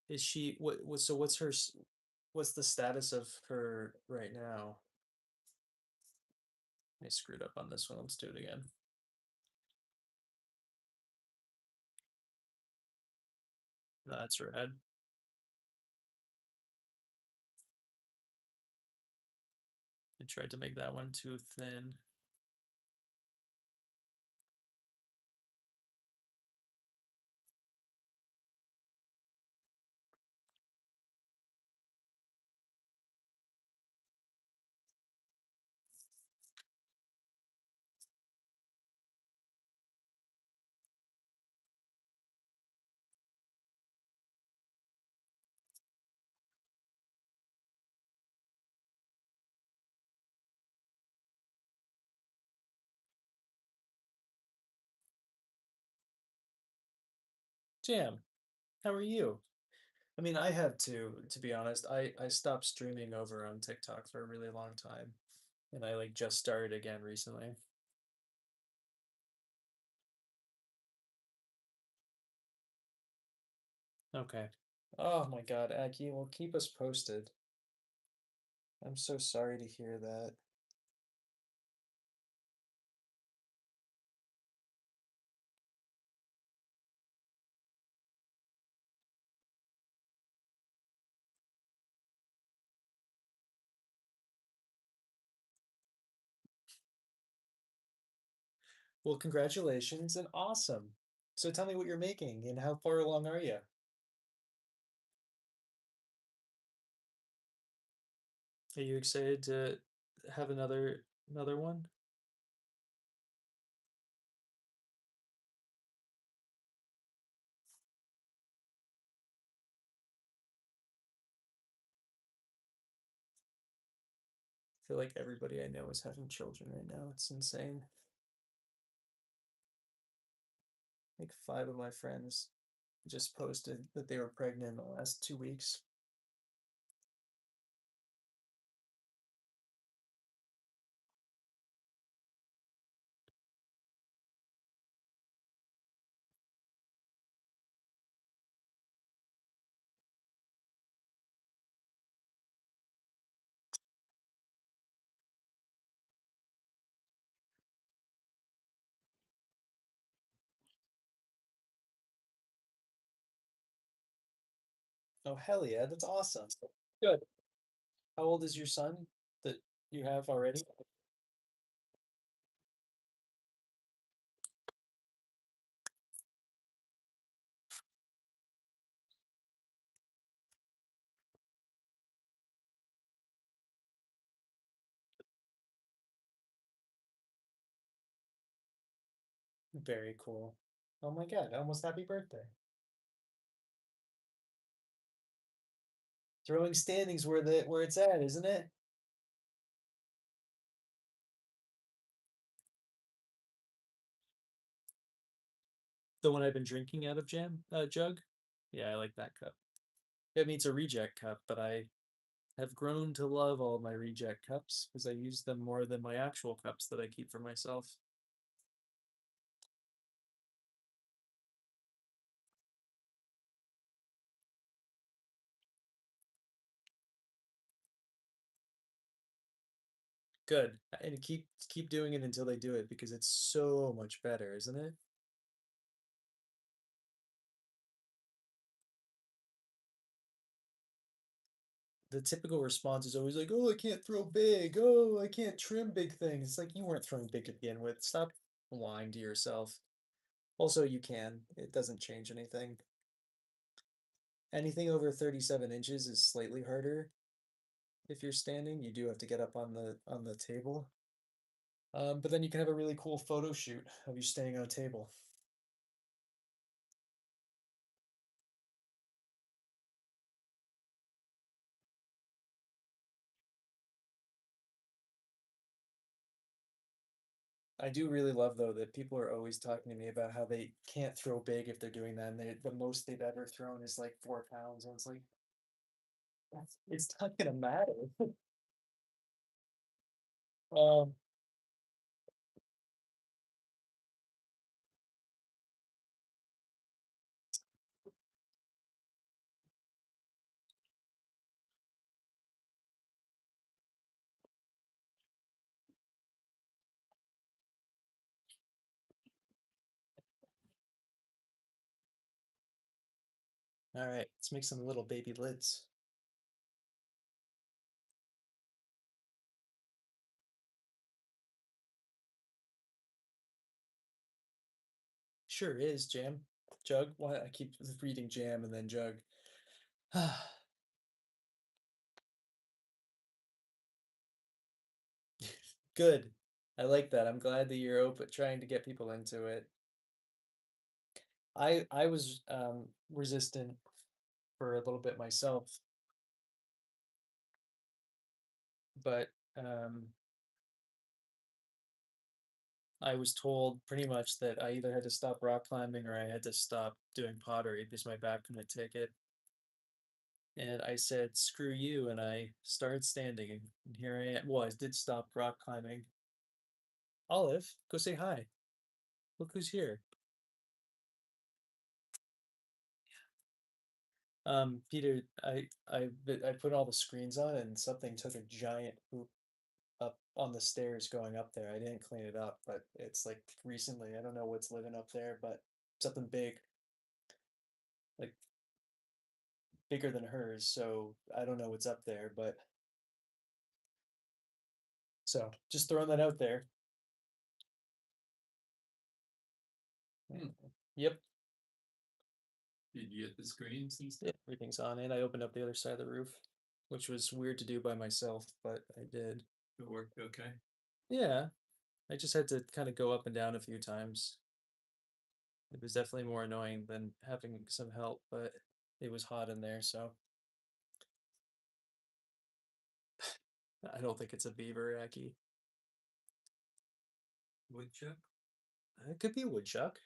Speaker 1: Is she so what's what's the status of her right now? I screwed up on this one. Let's do it again. That's rad. I tried to make that one too thin. Jam, how are you? I mean, I have to be honest. I stopped streaming over on TikTok for a really long time, and I like just started again recently. Okay. Oh my God, Aki, well, keep us posted. I'm so sorry to hear that. Well, congratulations and awesome. So tell me what you're making and how far along are you? Are you excited to have another one? I feel like everybody I know is having children right now. It's insane. Like five of my friends just posted that they were pregnant in the last 2 weeks. Oh, hell yeah, that's awesome. Good. How old is your son that you have already? Very cool. Oh my God, almost happy birthday. Throwing standings where it's at, isn't it? The one I've been drinking out of jam jug. Yeah, I like that cup. I mean, it's a reject cup, but I have grown to love all my reject cups because I use them more than my actual cups that I keep for myself. Good. And keep doing it until they do it because it's so much better, isn't it? The typical response is always like, "Oh, I can't throw big. Oh, I can't trim big things." It's like you weren't throwing big to begin with. Stop lying to yourself. Also, you can. It doesn't change anything. Anything over 37 inches is slightly harder if you're standing. You do have to get up on the table. But then you can have a really cool photo shoot of you standing on a table. I do really love though that people are always talking to me about how they can't throw big if they're doing that, and the most they've ever thrown is like 4 pounds, and it's like it's not gonna matter. Um, all right, let's make some little baby lids. Sure is jam, jug. Why I keep reading jam and then jug. Good. I like that. I'm glad that you're open, trying to get people into it. I was resistant for a little bit myself, but I was told pretty much that I either had to stop rock climbing or I had to stop doing pottery because my back couldn't take it. And I said, screw you. And I started standing. And here I am. Well, I did stop rock climbing. Olive, go say hi. Look who's here. Peter, I put all the screens on and something took a giant poop up on the stairs going up there. I didn't clean it up, but it's like recently. I don't know what's living up there, but something big, like bigger than hers. So I don't know what's up there, but so just throwing that out there. Hmm. Yep. Did you get the screens and stuff? Everything's on it. I opened up the other side of the roof, which was weird to do by myself, but I did. It worked okay. Yeah, I just had to kind of go up and down a few times. It was definitely more annoying than having some help, but it was hot in there, so I don't think it's a beaver, Aki. Woodchuck? It could be a woodchuck.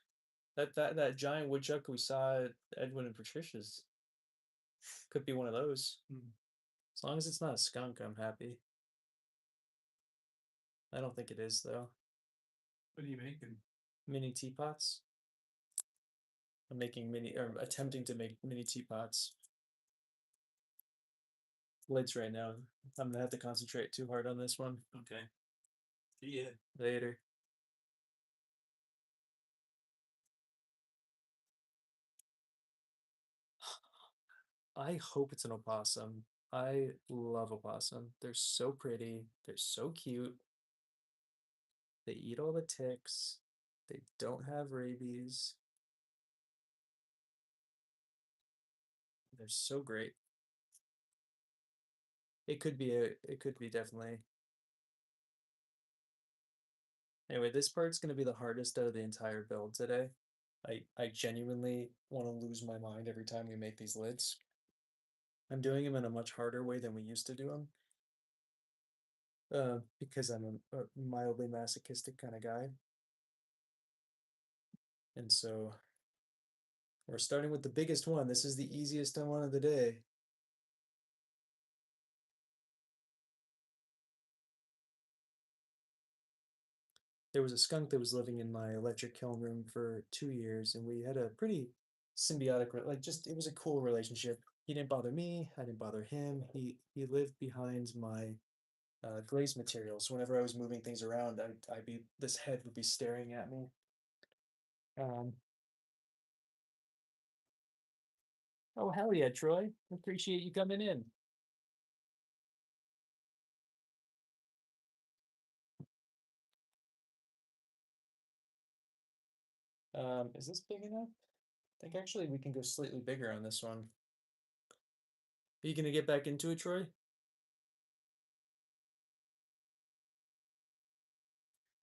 Speaker 1: That giant woodchuck we saw at Edwin and Patricia's could be one of those. Hmm. As long as it's not a skunk, I'm happy. I don't think it is though. What are you making? Mini teapots. I'm making mini or attempting to make mini teapots. Lids right now. I'm gonna have to concentrate too hard on this one. Okay. See ya. Later. I hope it's an opossum. I love opossum. They're so pretty. They're so cute. They eat all the ticks. They don't have rabies. They're so great. It could be definitely. Anyway, this part's gonna be the hardest out of the entire build today. I genuinely want to lose my mind every time we make these lids. I'm doing them in a much harder way than we used to do them. Because I'm a mildly masochistic kind of guy. And so We're starting with the biggest one. This is the easiest one of the day. There was a skunk that was living in my electric kiln room for 2 years, and we had a pretty symbiotic, like just it was a cool relationship. He didn't bother me, I didn't bother him. He lived behind my glaze material, so whenever I was moving things around, I'd be this head would be staring at me. Um, oh hell yeah, Troy! Appreciate you coming in. Is this big enough? I think actually we can go slightly bigger on this one. Are you gonna get back into it, Troy?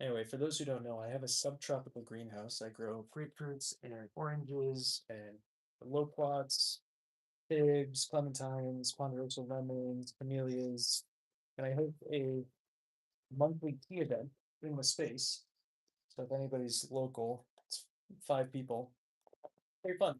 Speaker 1: Anyway, for those who don't know, I have a subtropical greenhouse. I grow grapefruits and oranges and loquats, figs, clementines, ponderosa lemons, camellias, and I host a monthly tea event in the space. So if anybody's local, it's 5 people. Very fun.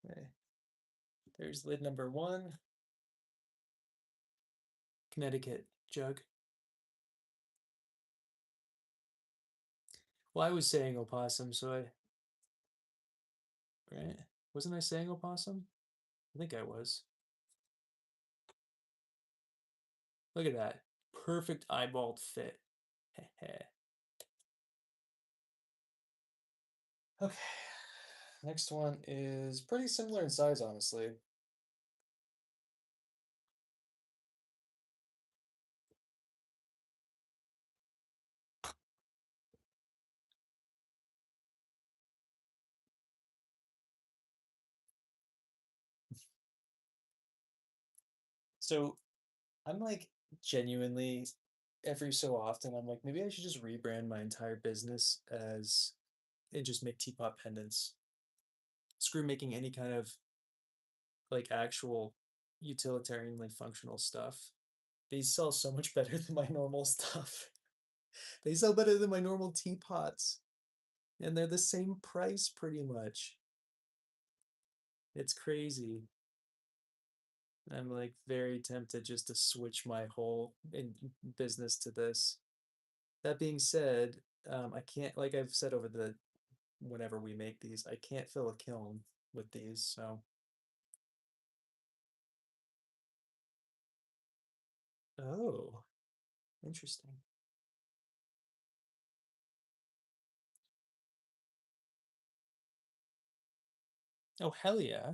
Speaker 1: Okay. There's lid number one. Connecticut jug. Well, I was saying opossum, so I, right? Wasn't I saying opossum? I think I was. Look at that. Perfect eyeballed fit. Okay. Next one is pretty similar in size, honestly. So I'm like genuinely every so often I'm like maybe I should just rebrand my entire business as and just make teapot pendants. Screw making any kind of like actual utilitarianly functional stuff. These sell so much better than my normal stuff. They sell better than my normal teapots. And they're the same price pretty much. It's crazy. I'm like very tempted just to switch my whole business to this. That being said, I can't, like I've said over the whenever we make these, I can't fill a kiln with these. So, oh, interesting. Oh, hell yeah.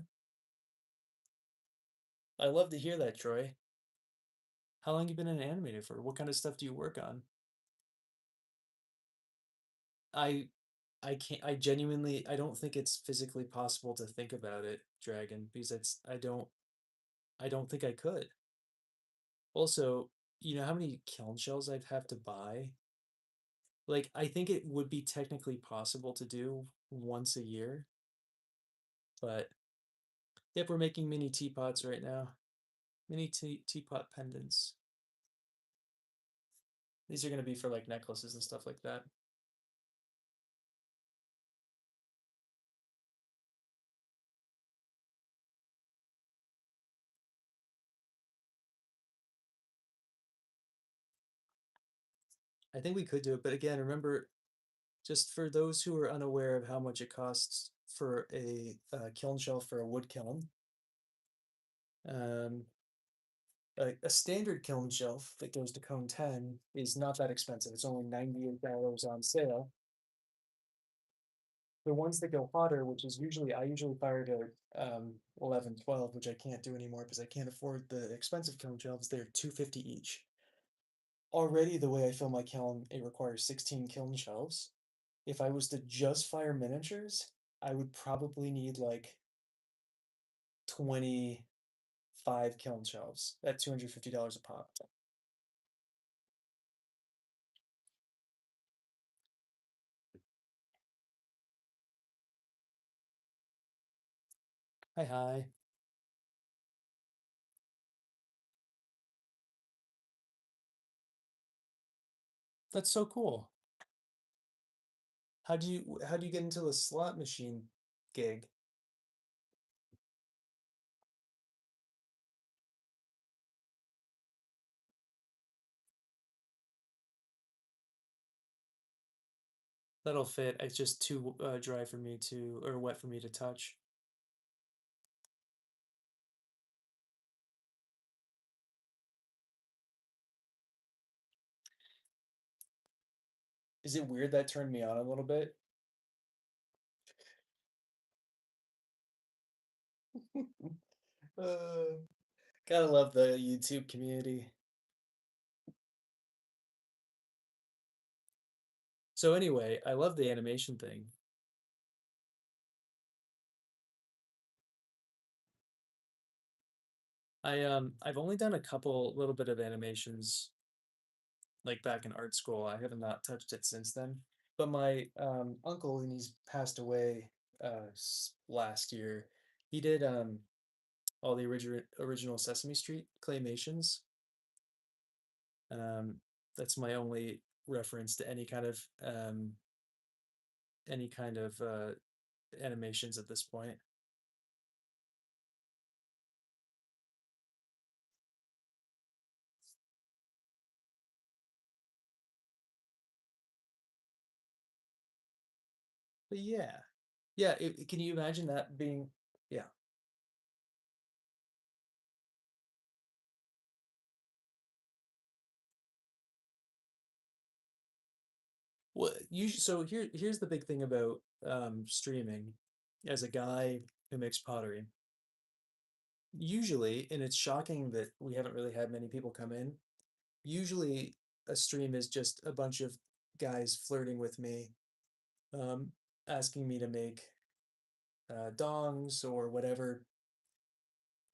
Speaker 1: I love to hear that, Troy. How long you been an animator for? What kind of stuff do you work on? I I can't I genuinely I don't think it's physically possible to think about it, Dragon, because I don't think I could. Also, you know how many kiln shells I'd have to buy? Like, I think it would be technically possible to do once a year, but yep, we're making mini teapots right now. Mini teapot pendants. These are going to be for like necklaces and stuff like that. I think we could do it, but again, remember, just for those who are unaware of how much it costs for a kiln shelf for a wood kiln, um, a standard kiln shelf that goes to cone 10 is not that expensive. It's only $98 on sale. The ones that go hotter, which is usually, I usually fire to 11, 12, which I can't do anymore because I can't afford the expensive kiln shelves. They're 250 each. Already, the way I fill my kiln, it requires 16 kiln shelves. If I was to just fire miniatures, I would probably need like 25 kiln shelves at $250 a pop. Hi, hi. That's so cool. How do you get into the slot machine gig? That'll fit. It's just too dry for me to, or wet for me to touch. Is it weird that turned me on a little bit? Uh, Gotta love the YouTube community. So anyway, I love the animation thing. I've only done a couple little bit of animations like back in art school. I have not touched it since then. But my uncle, and he's passed away last year. He did all the original Sesame Street claymations. Um, that's my only reference to any kind of animations at this point. But yeah, yeah. Can you imagine that being? Yeah. Well, so here's the big thing about streaming. As a guy who makes pottery, usually, and it's shocking that we haven't really had many people come in. Usually, a stream is just a bunch of guys flirting with me, um, asking me to make dongs or whatever,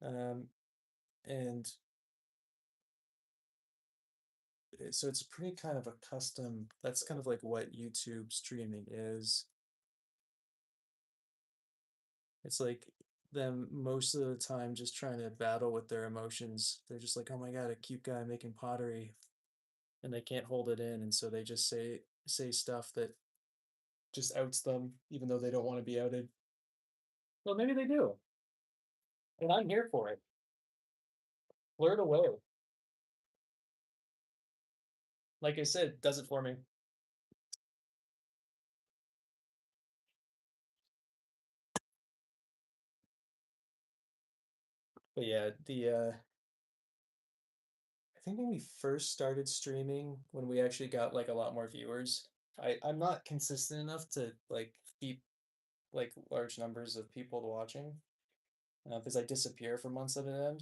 Speaker 1: um, and so it's pretty kind of a custom. That's kind of like what YouTube streaming is. It's like them most of the time just trying to battle with their emotions. They're just like, oh my God, a cute guy making pottery, and they can't hold it in, and so they just say stuff that just outs them, even though they don't want to be outed. Well, maybe they do, and I'm here for it. Flirt away. Like I said, does it for me. But yeah, the I think when we first started streaming, when we actually got like a lot more viewers, I'm not consistent enough to like keep like large numbers of people watching because I disappear for months at an end.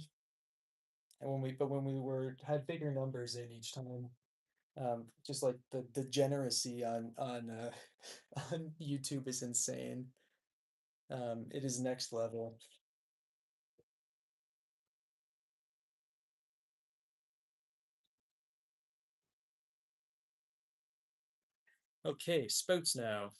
Speaker 1: And when we were had bigger numbers in each time, just like the degeneracy on on YouTube is insane. It is next level. Okay, spouts now.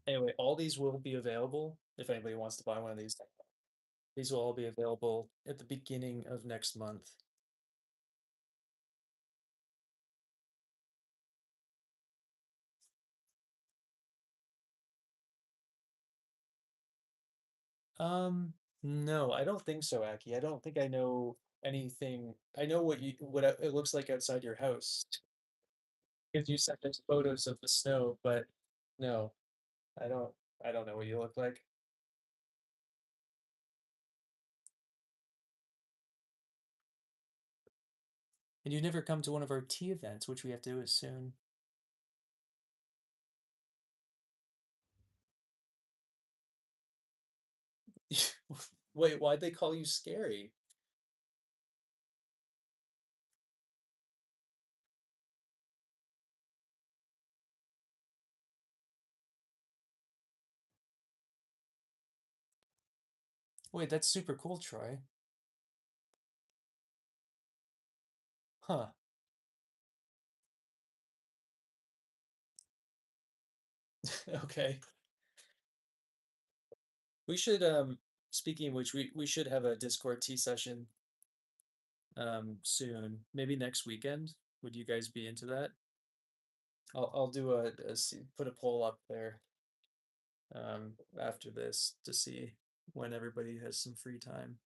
Speaker 1: Anyway, all these will be available if anybody wants to buy one of these. These will all be available at the beginning of next month. Um, no, I don't think so, Aki. I don't think I know anything. I know what it looks like outside your house because you sent us photos of the snow, but no, I don't. I don't know what you look like. And you never come to one of our tea events, which we have to do as soon. Wait, why'd they call you scary? Wait, that's super cool, Troy. Huh. Okay. We should speaking of which, we should have a Discord tea session soon. Maybe next weekend. Would you guys be into that? I'll do put a poll up there after this to see when everybody has some free time.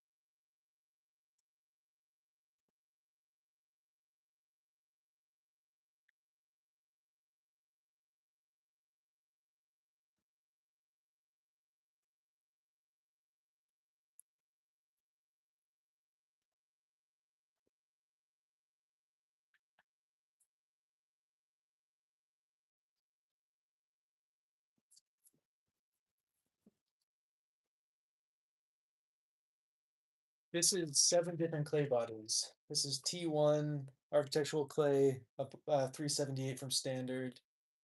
Speaker 1: This is 7 different clay bodies. This is T1 architectural clay, 378 from standard,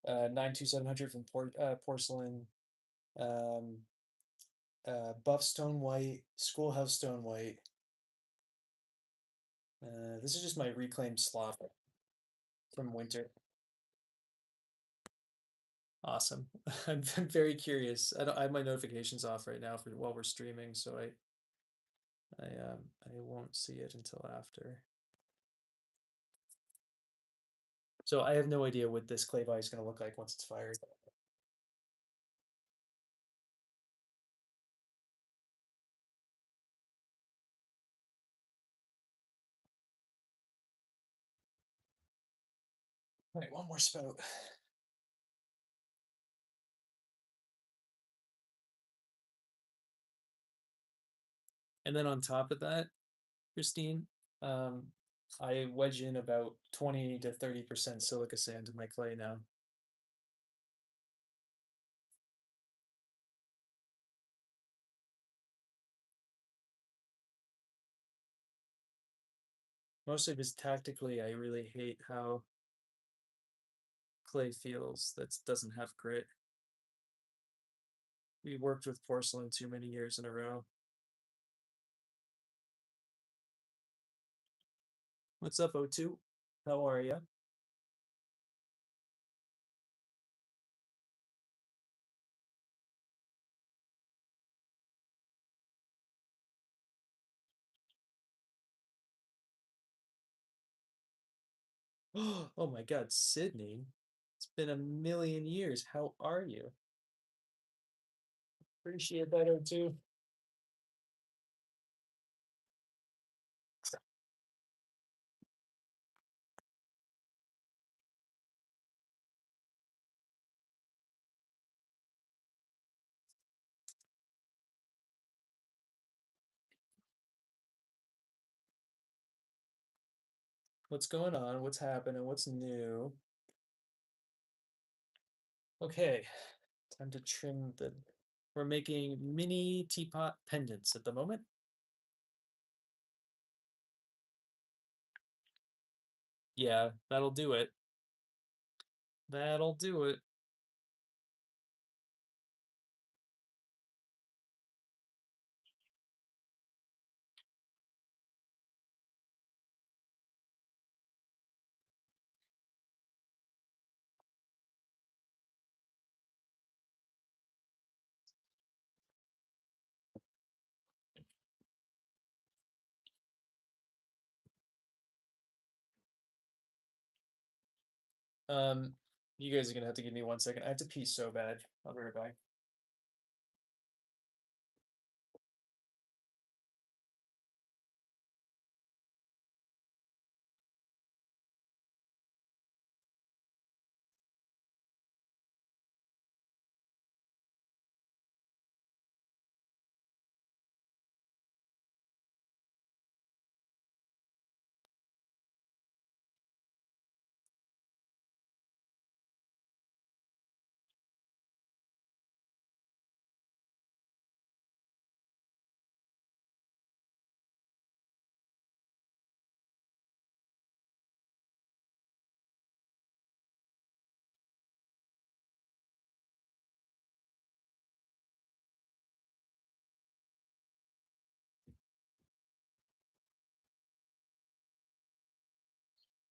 Speaker 1: 92700 from porcelain, um, buff stone white, schoolhouse stone white. This is just my reclaimed slop from winter. Awesome. I'm very curious. I have my notifications off right now for while we're streaming, so I won't see it until after. So I have no idea what this clay body is going to look like once it's fired. All right, one more spout. And then on top of that, Christine, um, I wedge in about 20 to 30% silica sand in my clay now. Mostly because tactically, I really hate how clay feels that doesn't have grit. We worked with porcelain too many years in a row. What's up, O2? How are you? Oh my God, Sydney. It's been a million years. How are you? Appreciate that, O2. What's going on? What's happening? What's new? Okay, time to trim the. We're making mini teapot pendants at the moment. Yeah, that'll do it. That'll do it. Um, you guys are gonna have to give me 1 second. I have to pee so bad. I'll be right back.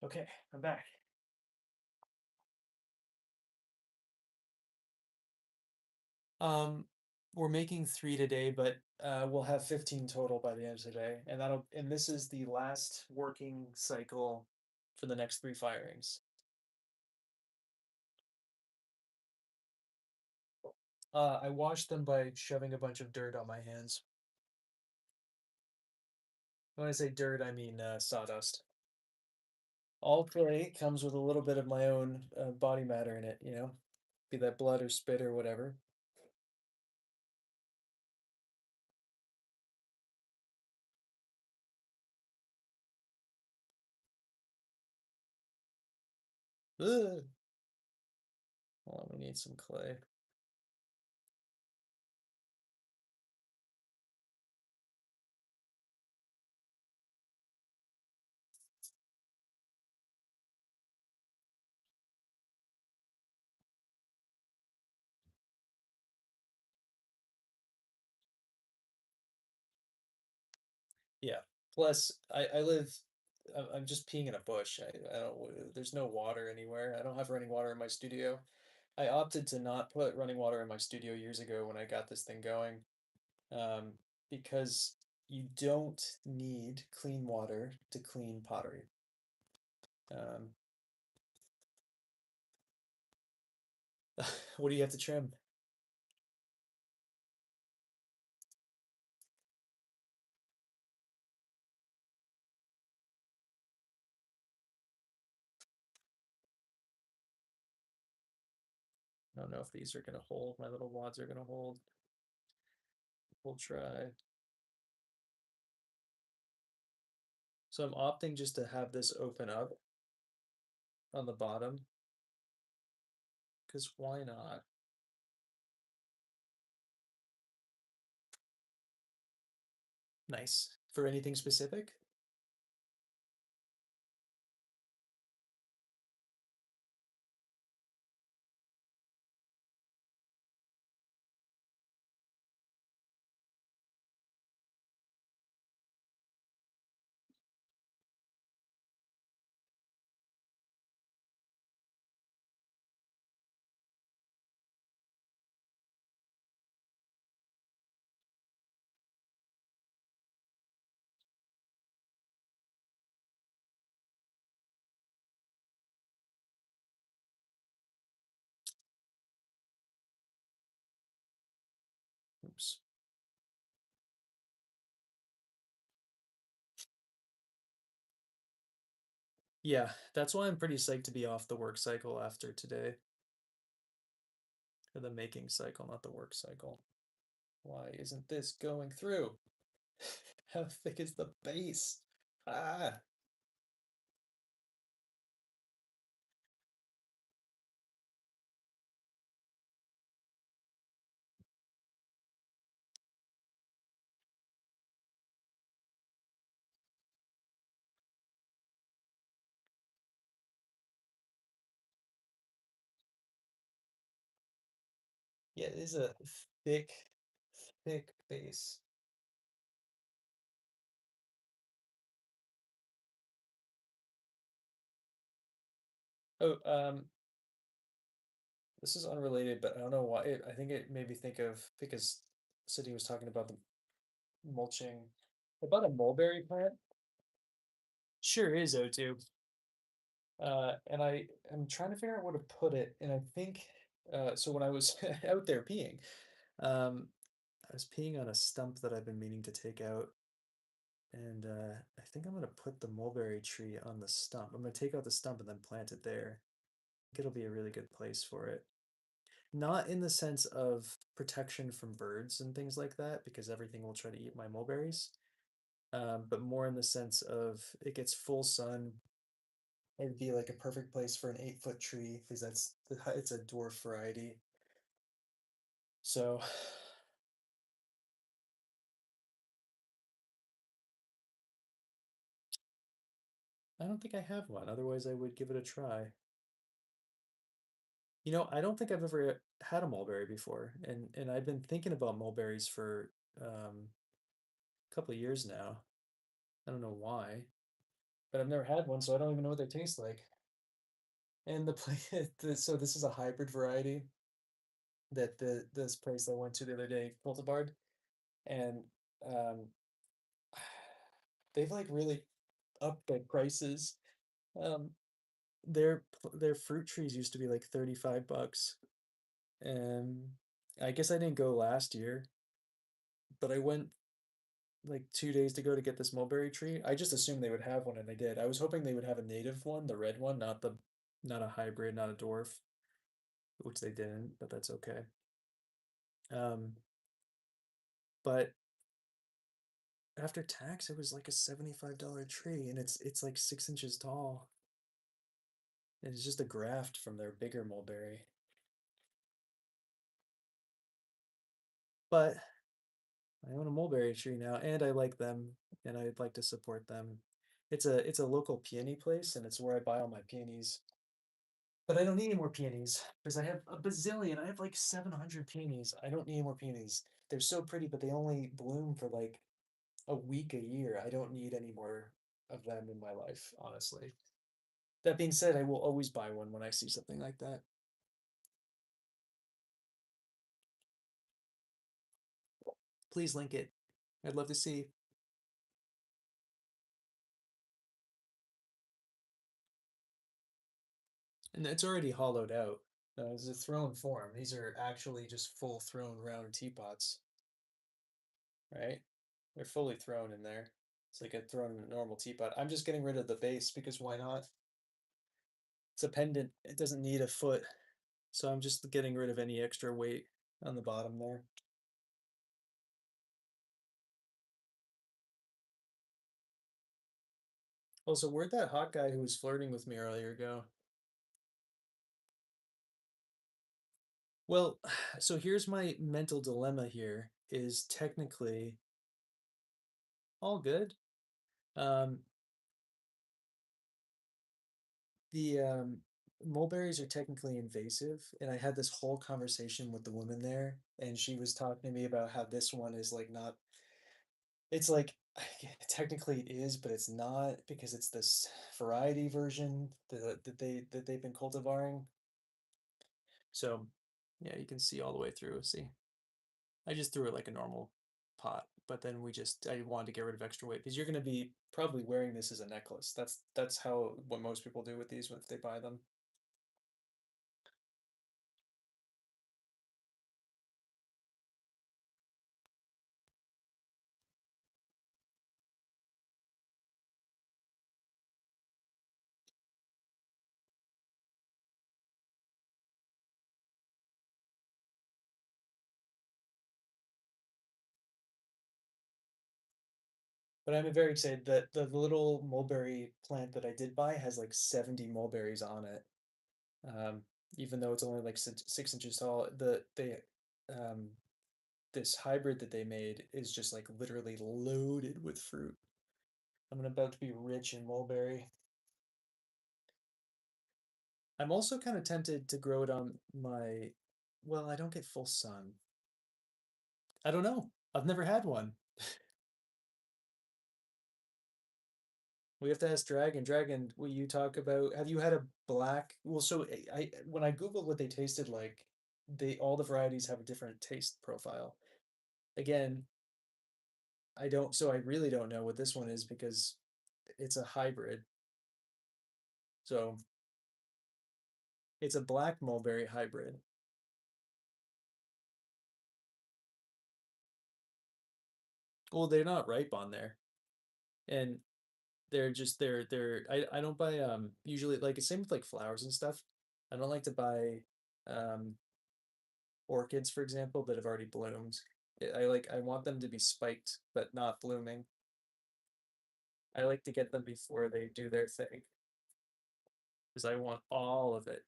Speaker 1: Okay, I'm back. Um, we're making three today, but we'll have 15 total by the end of today, and this is the last working cycle for the next three firings. I washed them by shoving a bunch of dirt on my hands. When I say dirt, I mean sawdust. All clay comes with a little bit of my own body matter in it, be that blood or spit or whatever. Ugh. Hold on, we need some clay. Yeah. Plus, I live. I'm just peeing in a bush. I don't. There's no water anywhere. I don't have running water in my studio. I opted to not put running water in my studio years ago when I got this thing going, um, because you don't need clean water to clean pottery. Um, what do you have to trim? I don't know if these are gonna hold. My little wads are gonna hold. We'll try. So I'm opting just to have this open up on the bottom, because why not? Nice. For anything specific? Oops. Yeah, that's why I'm pretty psyched to be off the work cycle after today. Or the making cycle, not the work cycle. Why isn't this going through? How thick is the base? Ah, yeah, it is a thick, thick base. Oh, this is unrelated, but I don't know why. I think it made me think of because Sydney was talking about the mulching. About a mulberry plant. Sure is O2. And am trying to figure out where to put it, and I think so when I was out there peeing, I was peeing on a stump that I've been meaning to take out, and I think I'm gonna put the mulberry tree on the stump. I'm gonna take out the stump and then plant it there. I think it'll be a really good place for it. Not in the sense of protection from birds and things like that, because everything will try to eat my mulberries, but more in the sense of it gets full sun. It'd be like a perfect place for an 8-foot tree because it's a dwarf variety. So I don't think I have one. Otherwise, I would give it a try. I don't think I've ever had a mulberry before, and I've been thinking about mulberries for a couple of years now. I don't know why, but I've never had one, so I don't even know what they taste like. And the place, so this is a hybrid variety that this place I went to the other day cultivared, and um, they've like really upped their prices. Um, their fruit trees used to be like 35 bucks, and I guess I didn't go last year, but I went like 2 days to go to get this mulberry tree. I just assumed they would have one, and they did. I was hoping they would have a native one, the red one, not a hybrid, not a dwarf, which they didn't, but that's okay. Um, but after tax, it was like a $75 tree, and it's like 6 inches tall. And it's just a graft from their bigger mulberry. But I own a mulberry tree now, and I like them, and I'd like to support them. It's a local peony place, and it's where I buy all my peonies. But I don't need any more peonies because I have a bazillion. I have like 700 peonies. I don't need any more peonies. They're so pretty, but they only bloom for like a week a year. I don't need any more of them in my life, honestly. That being said, I will always buy one when I see something like that. Please link it. I'd love to see. And it's already hollowed out. It's a thrown form. These are actually just full thrown round teapots, right? They're fully thrown in there. It's like a thrown in a normal teapot. I'm just getting rid of the base because why not? It's a pendant. It doesn't need a foot. So I'm just getting rid of any extra weight on the bottom there. Also, where'd that hot guy who was flirting with me earlier go? Well, so here's my mental dilemma here is technically all good. Um, the mulberries are technically invasive, and I had this whole conversation with the woman there, and she was talking to me about how this one is like not, it's like technically it is, but it's not because it's this variety version that they've been cultivating. So yeah, you can see all the way through. See, I just threw it like a normal pot, but then I wanted to get rid of extra weight because you're going to be probably wearing this as a necklace. That's how what most people do with these if they buy them. But I'm very excited that the little mulberry plant that I did buy has like 70 mulberries on it. Um, Even though it's only like 6 inches tall, um, this hybrid that they made is just like literally loaded with fruit. I'm about to be rich in mulberry. I'm also kind of tempted to grow it on my, well, I don't get full sun. I don't know. I've never had one. We have to ask Dragon. Dragon, will you talk about, have you had a black? Well, so I when I Googled what they tasted like, they all the varieties have a different taste profile. Again, I don't, so I really don't know what this one is because it's a hybrid. So it's a black mulberry hybrid. Well, they're not ripe on there. And I don't buy usually like same with like flowers and stuff. I don't like to buy um orchids, for example, that have already bloomed. I want them to be spiked but not blooming. I like to get them before they do their thing because I want all of it.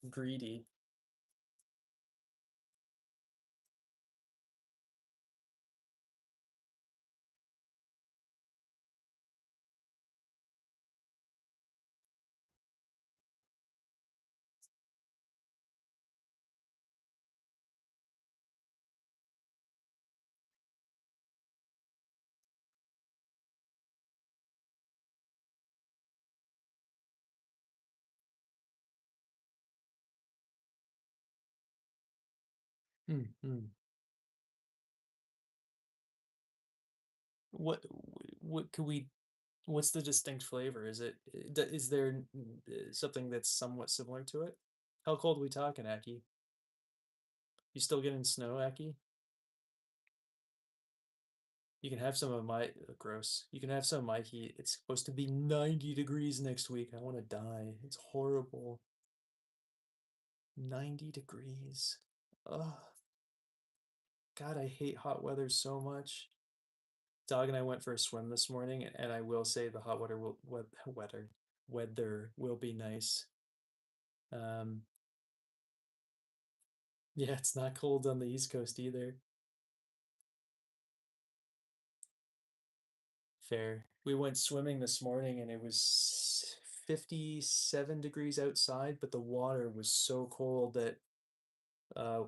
Speaker 1: Greedy. Mm. What what could we what's the distinct flavor? Is there something that's somewhat similar to it? How cold are we talking, Aki? You still getting snow, Aki? You can have some of my gross. You can have some of my heat. It's supposed to be 90 degrees next week. I want to die. It's horrible. 90 degrees. Oh, God, I hate hot weather so much. Dog and I went for a swim this morning, and I will say the hot weather will be nice. Um, yeah, it's not cold on the East Coast either. Fair. We went swimming this morning, and it was 57 degrees outside, but the water was so cold that uh,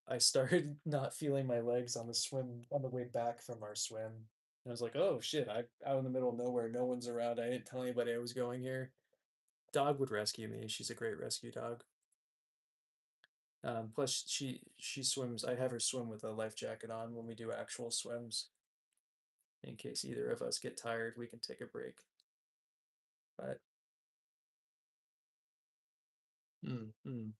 Speaker 1: I started not feeling my legs on the swim on the way back from our swim. And I was like, oh shit, I'm out in the middle of nowhere. No one's around. I didn't tell anybody I was going here. Dog would rescue me. She's a great rescue dog. Plus, she swims. I have her swim with a life jacket on when we do actual swims, in case either of us get tired. We can take a break. But mm, mm,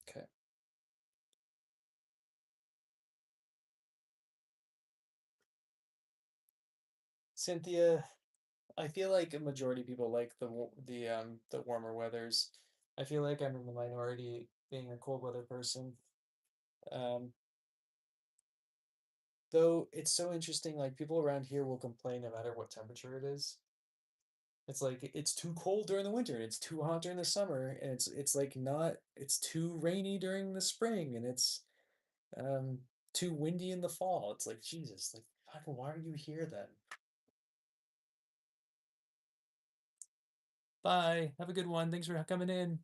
Speaker 1: okay, Cynthia. I feel like a majority of people like the warmer weathers. I feel like I'm in the minority, being a cold weather person. Um, though it's so interesting, like people around here will complain no matter what temperature it is. It's like it's too cold during the winter, and it's too hot during the summer, and it's like not it's too rainy during the spring, and it's um too windy in the fall. It's like Jesus, like fucking why are you here then? Bye. Have a good one. Thanks for coming in.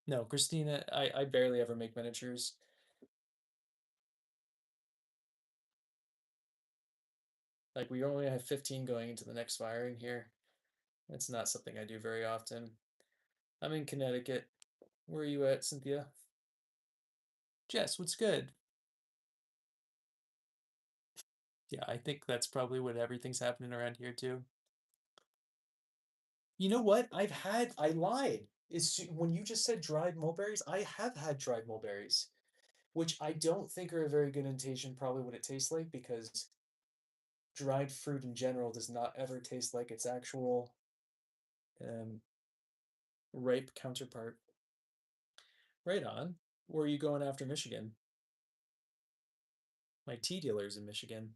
Speaker 1: No, Christina, I barely ever make miniatures. Like we only have 15 going into the next firing here. It's not something I do very often. I'm in Connecticut. Where are you at, Cynthia? Jess, what's good? Yeah, I think that's probably what everything's happening around here too. You know what? I lied. Is when you just said dried mulberries, I have had dried mulberries, which I don't think are a very good imitation, probably what it tastes like, because dried fruit in general does not ever taste like its actual um, ripe counterpart. Right on. Where are you going after Michigan? My tea dealer's in Michigan.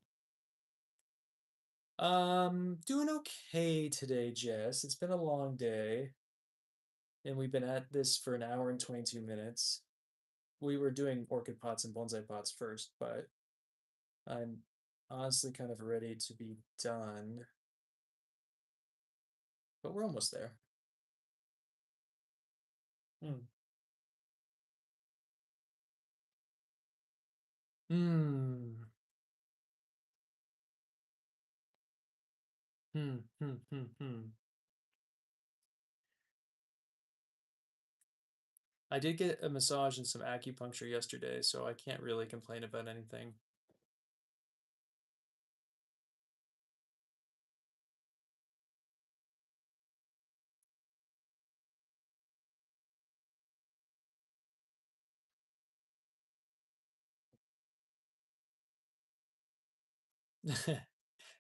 Speaker 1: Doing okay today, Jess. It's been a long day, and we've been at this for an hour and 22 minutes. We were doing orchid pots and bonsai pots first, but I'm honestly kind of ready to be done. But we're almost there. Hmm. Hmm. Hmm. I did get a massage and some acupuncture yesterday, so I can't really complain about anything.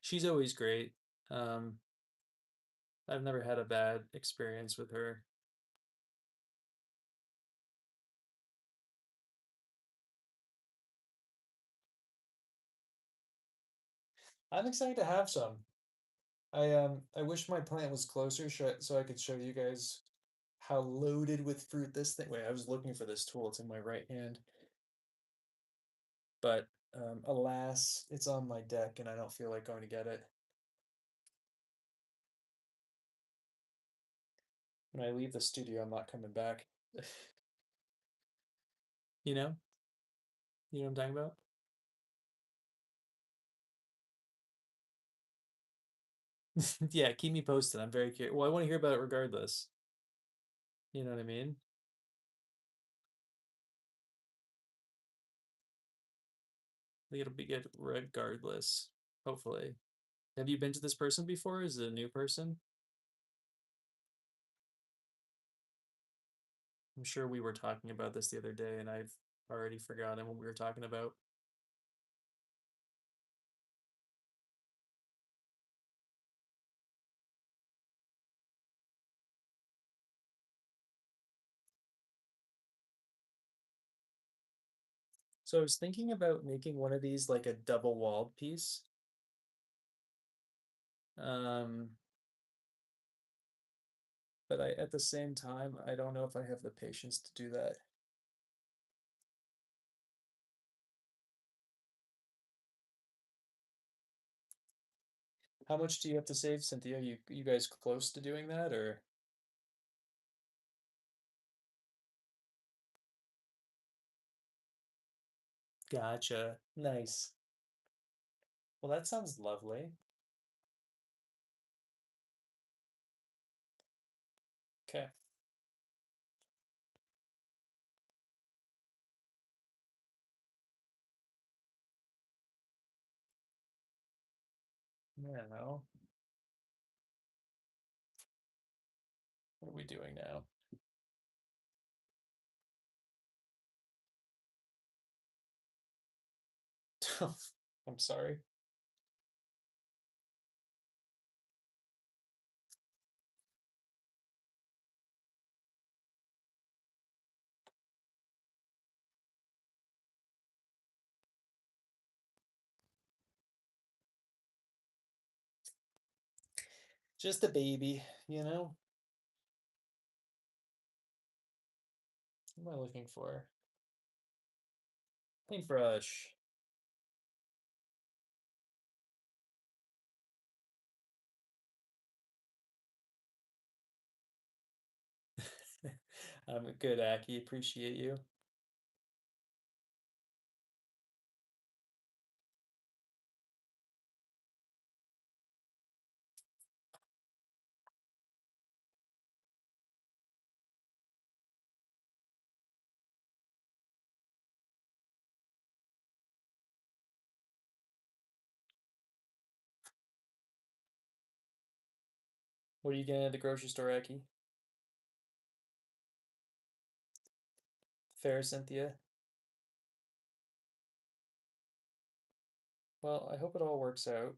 Speaker 1: She's always great. Um, I've never had a bad experience with her. I'm excited to have some. I wish my plant was closer so I could show you guys how loaded with fruit this thing. Wait, I was looking for this tool. It's in my right hand, but alas, it's on my deck, and I don't feel like going to get it. When I leave the studio, I'm not coming back. You know? You know what I'm talking about? Yeah, keep me posted. I'm very curious. Well, I want to hear about it regardless. You know what I mean? I think it'll be good regardless. Hopefully. Have you been to this person before? Is it a new person? I'm sure we were talking about this the other day and I've already forgotten what we were talking about. So I was thinking about making one of these like a double walled piece. Um, but at the same time, I don't know if I have the patience to do that. How much do you have to save, Cynthia? You guys close to doing that or? Gotcha. Nice. Well, that sounds lovely. Okay. Now, what are we doing now? I'm sorry. Just a baby, you know? What am I looking for? Paintbrush. I'm good, Aki. Appreciate you. What are you getting at the grocery store, Aki? Fair, Cynthia. Well, I hope it all works out.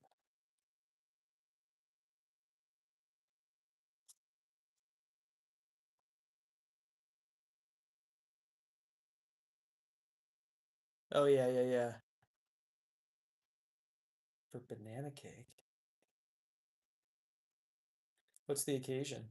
Speaker 1: Oh yeah, yeah, yeah. For banana cake. What's the occasion?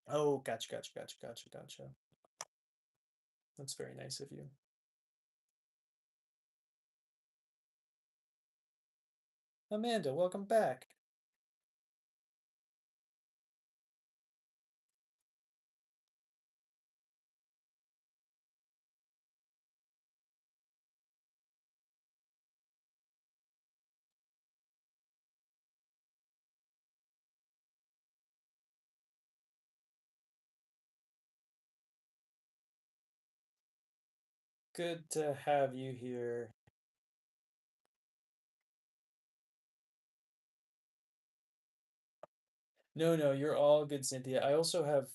Speaker 1: Oh, gotcha, gotcha, gotcha, gotcha, gotcha. That's very nice of you. Amanda, welcome back. Good to have you here. No, no, you're all good, Cynthia. I also have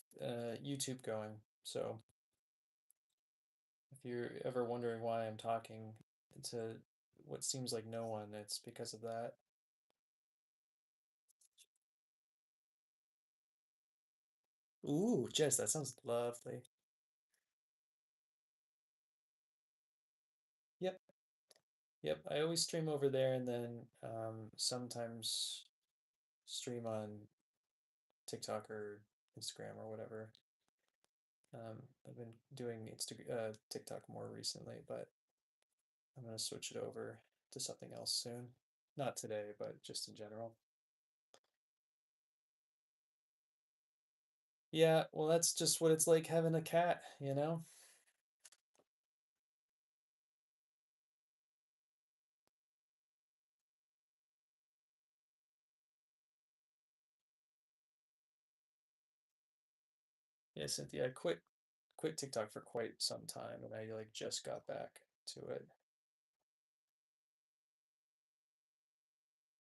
Speaker 1: YouTube going, so if you're ever wondering why I'm talking to what seems like no one, it's because of that. Ooh, Jess, that sounds lovely. Yep, yep. I always stream over there and then sometimes stream on TikTok or Instagram or whatever. I've been doing TikTok more recently, but I'm gonna switch it over to something else soon. Not today, but just in general. Yeah, well, that's just what it's like having a cat, you know? Yeah, Cynthia, I quit TikTok for quite some time, and I like just got back to it.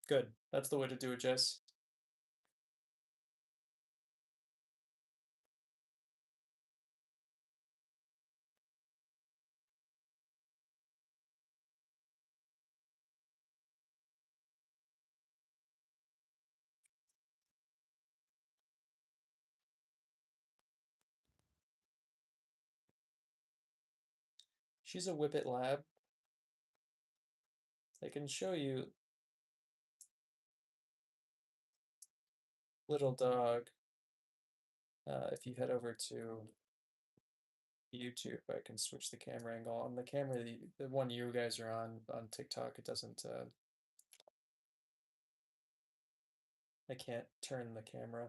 Speaker 1: Good. That's the way to do it, Jess. She's a Whippet Lab. I can show you little dog if you head over to YouTube. I can switch the camera angle. On the camera, the one you guys are on TikTok, it doesn't. I can't turn the camera.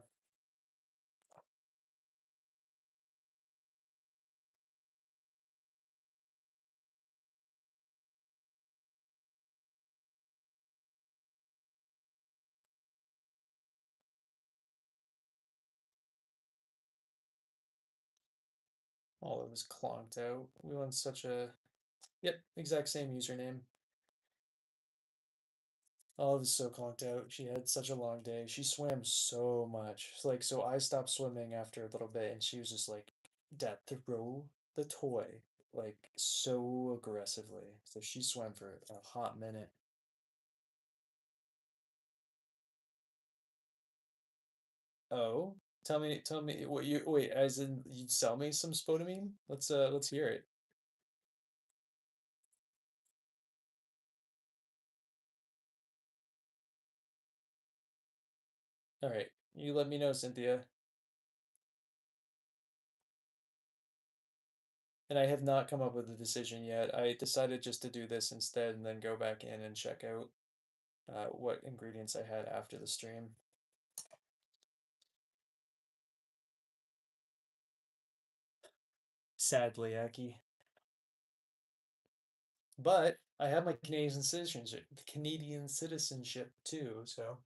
Speaker 1: All of it was clonked out. We want such a yep, exact same username. All of it was so clonked out. She had such a long day. She swam so much. Like so I stopped swimming after a little bit and she was just like, Dad, throw the toy like so aggressively. So she swam for a hot minute. Oh, tell me what you wait, as in you'd sell me some spodumene? Let's hear it. All right. You let me know, Cynthia. And I have not come up with a decision yet. I decided just to do this instead and then go back in and check out what ingredients I had after the stream. Sadly, Aki. But I have my Canadian citizenship too, so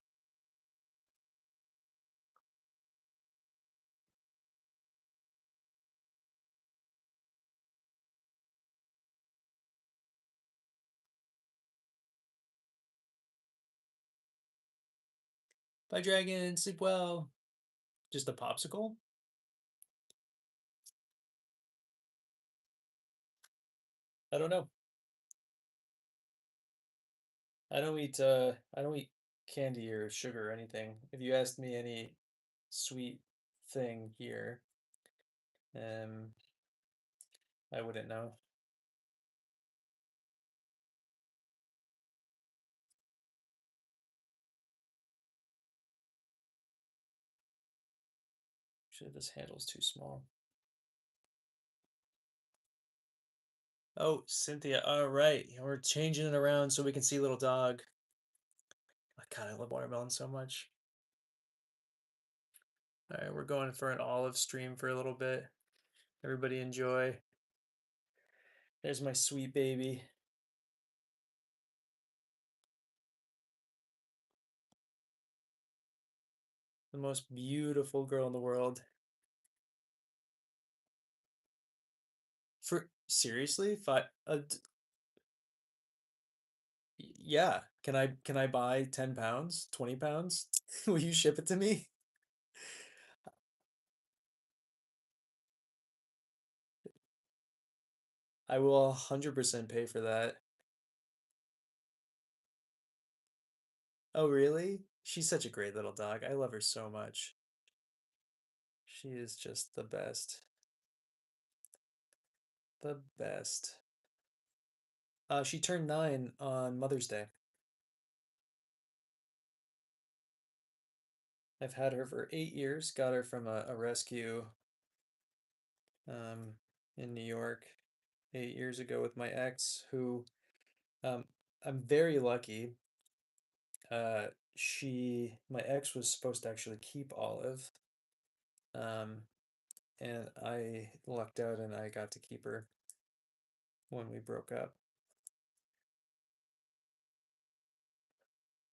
Speaker 1: bye dragon, sleep well. Just a popsicle? I don't know. I don't eat candy or sugar or anything. If you asked me any sweet thing here, um I wouldn't know. Actually, this handle's too small. Oh, Cynthia, all right. We're changing it around so we can see little dog. God, I love watermelon so much. All right, we're going for an olive stream for a little bit. Everybody enjoy. There's my sweet baby. The most beautiful girl in the world. For Seriously? Yeah. Can I buy 10 pounds? 20 pounds? Will you ship it to me? I will 100% pay for that. Oh, really? She's such a great little dog. I love her so much. She is just the best. The best. She turned 9 on Mother's Day. I've had her for 8 years. Got her from a rescue um, in New York 8 years ago with my ex, who um, I'm very lucky. Uh, my ex was supposed to actually keep Olive, um, and I lucked out and I got to keep her when we broke up.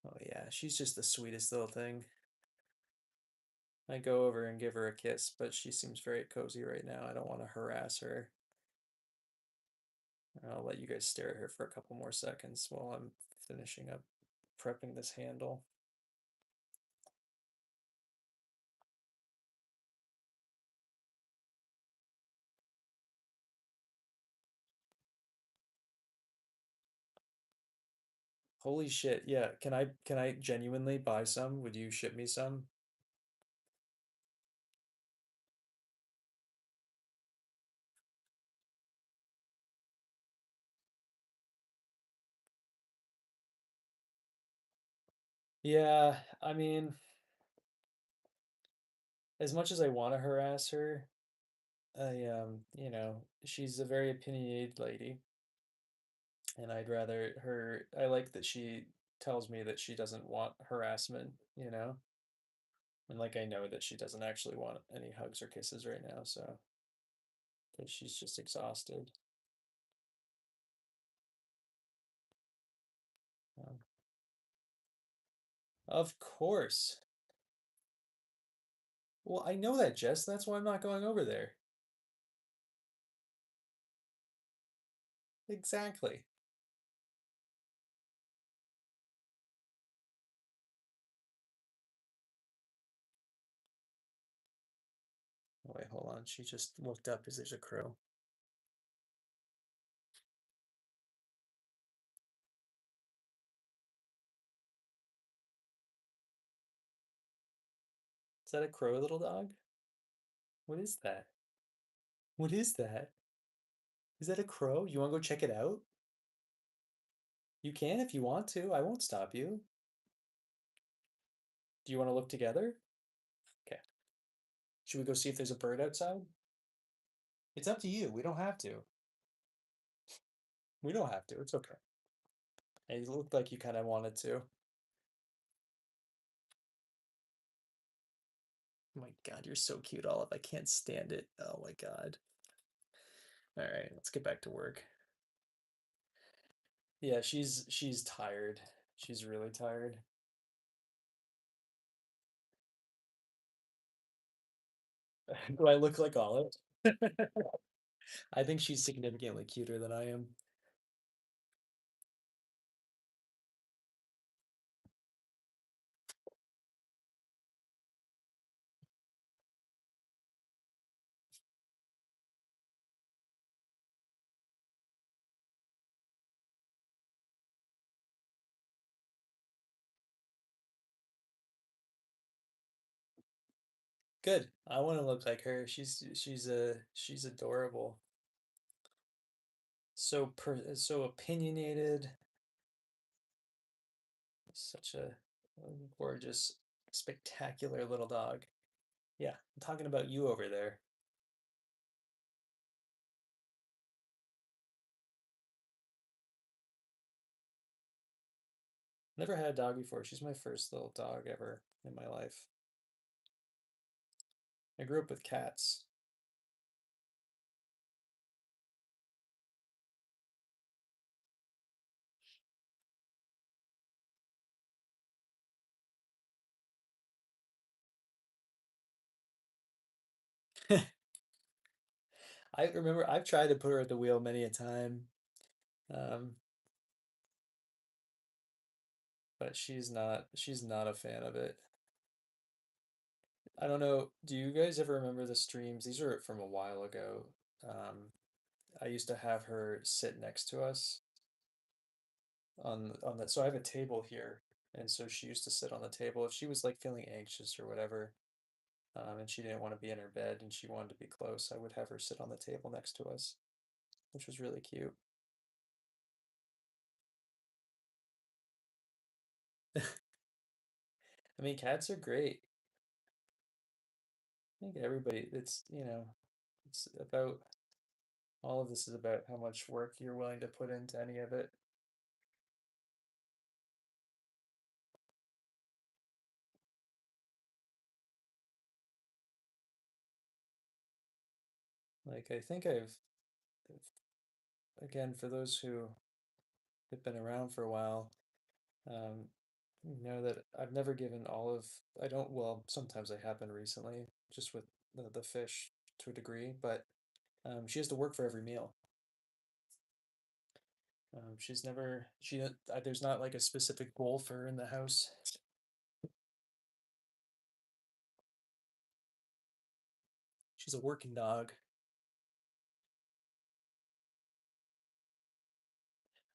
Speaker 1: Oh yeah, she's just the sweetest little thing. I go over and give her a kiss, but she seems very cozy right now. I don't want to harass her. I'll let you guys stare at her for a couple more seconds while I'm finishing up prepping this handle. Holy shit. Yeah, can I genuinely buy some? Would you ship me some? Yeah, I mean, as much as I want to harass her, she's a very opinionated lady, and I like that she tells me that she doesn't want harassment. And like I know that she doesn't actually want any hugs or kisses right now, so because she's just exhausted. Um, of course. Well, I know that, Jess. That's why I'm not going over there. Exactly. Oh, wait, hold on. She just looked up. Is there's a crow? Is that a crow, little dog? What is that? What is that? Is that a crow? You want to go check it out? You can if you want to. I won't stop you. Do you want to look together? Okay. Should we go see if there's a bird outside? It's up to you. We don't have to. We don't have to. It's okay. It looked like you kind of wanted to. Oh my God, you're so cute, Olive. I can't stand it. Oh my God. All right, let's get back to work. Yeah, she's tired. She's really tired. Do I look like Olive? I think she's significantly cuter than I am. Good. I want to look like her. She's adorable. So opinionated. Such a gorgeous, spectacular little dog. Yeah, I'm talking about you over there. Never had a dog before. She's my first little dog ever in my life. I grew up with cats. I remember I've tried to put her at the wheel many a time, um, but she's not a fan of it. I don't know. Do you guys ever remember the streams? These are from a while ago. Um, I used to have her sit next to us on that. So I have a table here, and so she used to sit on the table if she was like feeling anxious or whatever, and she didn't want to be in her bed and she wanted to be close. I would have her sit on the table next to us, which was really cute. I mean, cats are great. I think everybody, it's about all of this is about how much work you're willing to put into any of it. Like, I think again, for those who have been around for a while, um, you know that I've never given Olive, I don't, well, sometimes I have been recently, just with the fish to a degree, but she has to work for every meal. She's never, there's not like a specific bowl for her in the house. She's a working dog.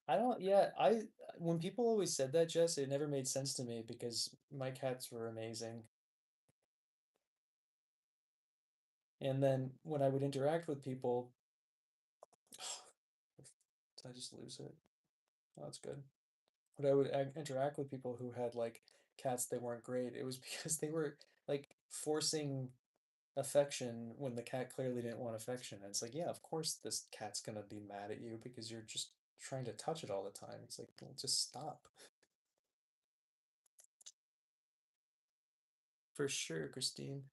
Speaker 1: I don't, yeah, when people always said that, Jess, it never made sense to me because my cats were amazing. And then when I would interact with people, did I just lose it? Oh, that's good. When I would interact with people who had like cats that weren't great, it was because they were like forcing affection when the cat clearly didn't want affection. And it's like, yeah, of course this cat's gonna be mad at you because you're just trying to touch it all the time. It's like, well, just stop. For sure, Christine.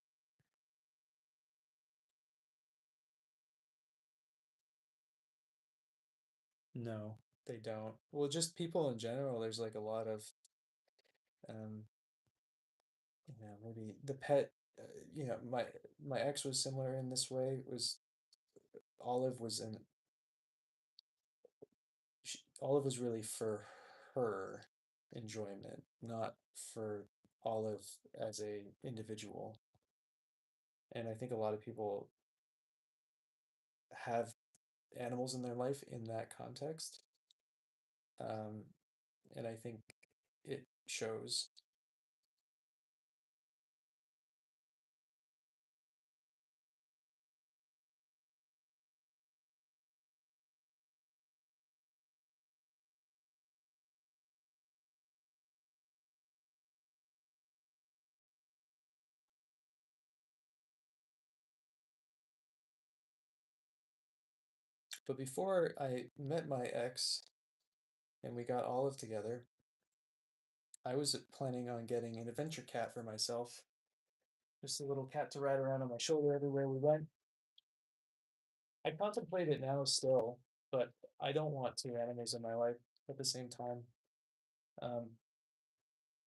Speaker 1: No, they don't. Well, just people in general, there's like a lot of, um, maybe the pet, my ex was similar in this way. It was Olive was an Olive was really for her enjoyment, not for Olive as a individual. And I think a lot of people have animals in their life in that context. Um, and I think it shows. But before I met my ex and we got Olive together, I was planning on getting an adventure cat for myself. Just a little cat to ride around on my shoulder everywhere we went. I contemplate it now still, but I don't want two animals in my life at the same time. Um,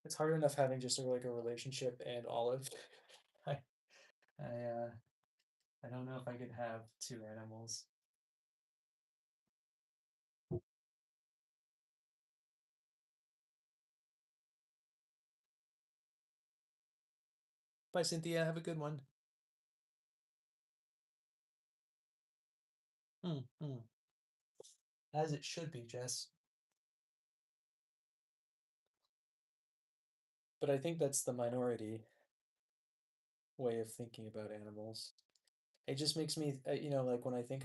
Speaker 1: it's hard enough having just like a relationship and Olive. I I I don't know if I could have two animals. Bye, Cynthia. Have a good one. Mm, mm. As it should be, Jess. But I think that's the minority way of thinking about animals. It just makes me, like when I think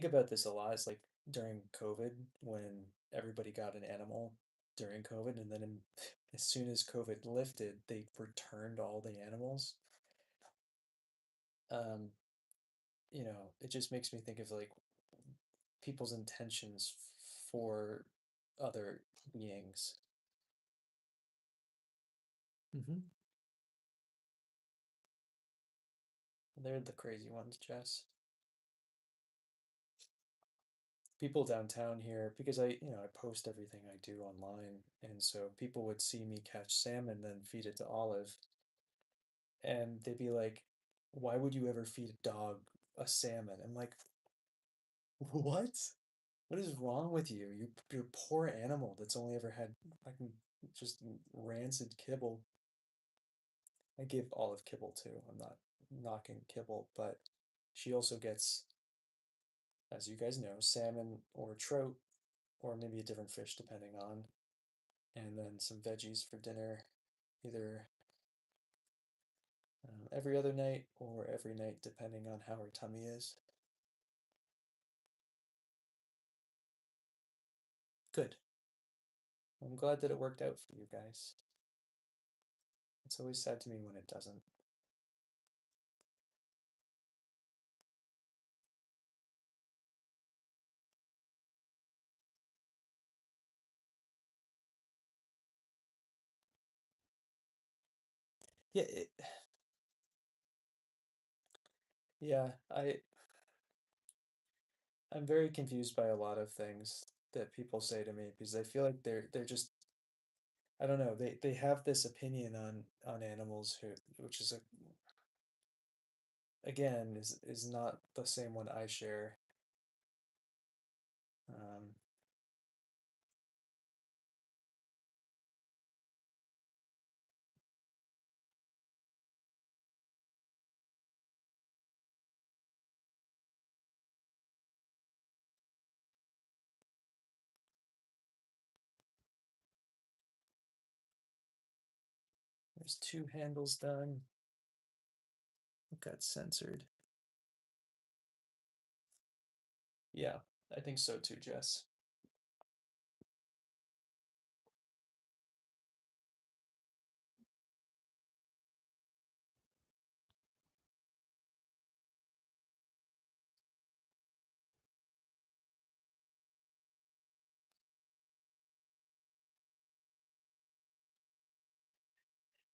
Speaker 1: about this a lot. It's like during COVID when everybody got an animal during COVID, and then as soon as COVID lifted, they returned all the animals. Um, it just makes me think of like people's intentions for other beings. Hmm. They're the crazy ones, Jess. People downtown here, because I post everything I do online, and so people would see me catch salmon, then feed it to Olive, and they'd be like, why would you ever feed a dog a salmon? I'm like, what? What is wrong with you? You're a poor animal that's only ever had fucking just rancid kibble. I give Olive kibble too. I'm not knocking kibble, but she also gets, as you guys know, salmon or trout, or maybe a different fish depending on, and then some veggies for dinner, either every other night or every night depending on how her tummy is. Good. I'm glad that it worked out for you guys. It's always sad to me when it doesn't. Yeah, yeah, I'm very confused by a lot of things that people say to me because I feel like they're just, I don't know, they have this opinion on animals who, which is a, again, is not the same one I share. Um, there's two handles done. It got censored. Yeah, I think so too, Jess.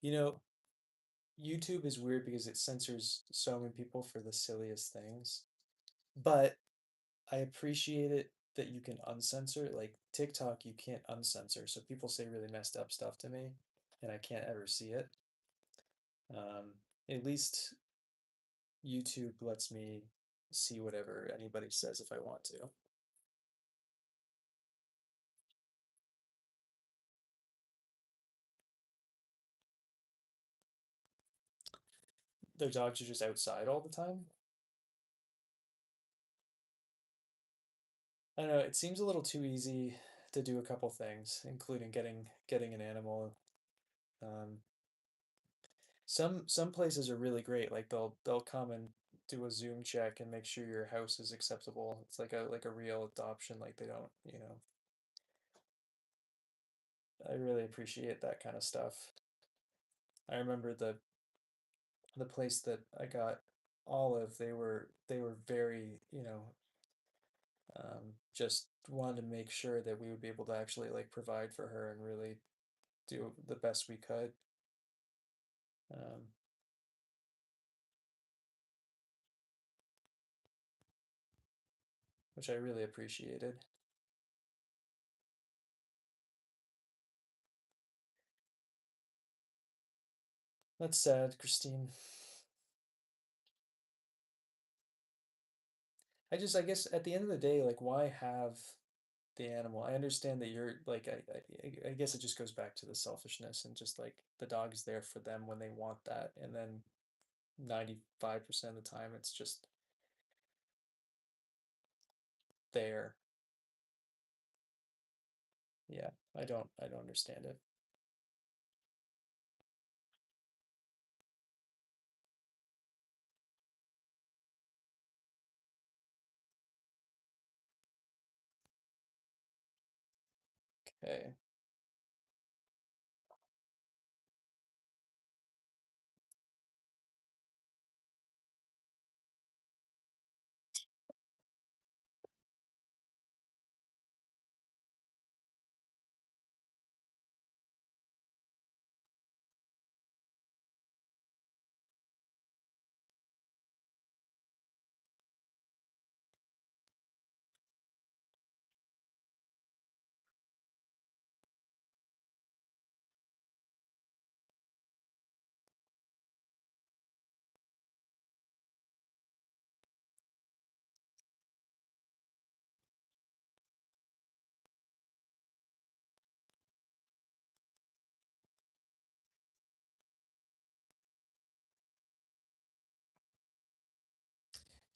Speaker 1: You know, YouTube is weird because it censors so many people for the silliest things, but I appreciate it that you can uncensor it. Like TikTok, you can't uncensor, so people say really messed up stuff to me, and I can't ever see it. Um, at least YouTube lets me see whatever anybody says if I want to. Their dogs are just outside all the time. I don't know, it seems a little too easy to do a couple things, including getting an animal. Um, some places are really great, like they'll come and do a Zoom check and make sure your house is acceptable. It's like a real adoption, like they don't, you know. I really appreciate that kind of stuff. I remember the place that I got Olive, they were very, you know, just wanted to make sure that we would be able to actually like provide for her and really do the best we could. Um, which I really appreciated. That's sad, Christine. I guess at the end of the day, like, why have the animal? I understand that you're like, I guess it just goes back to the selfishness and just like the dog's there for them when they want that, and then 95% of the time it's just there. Yeah, I don't understand it. Okay.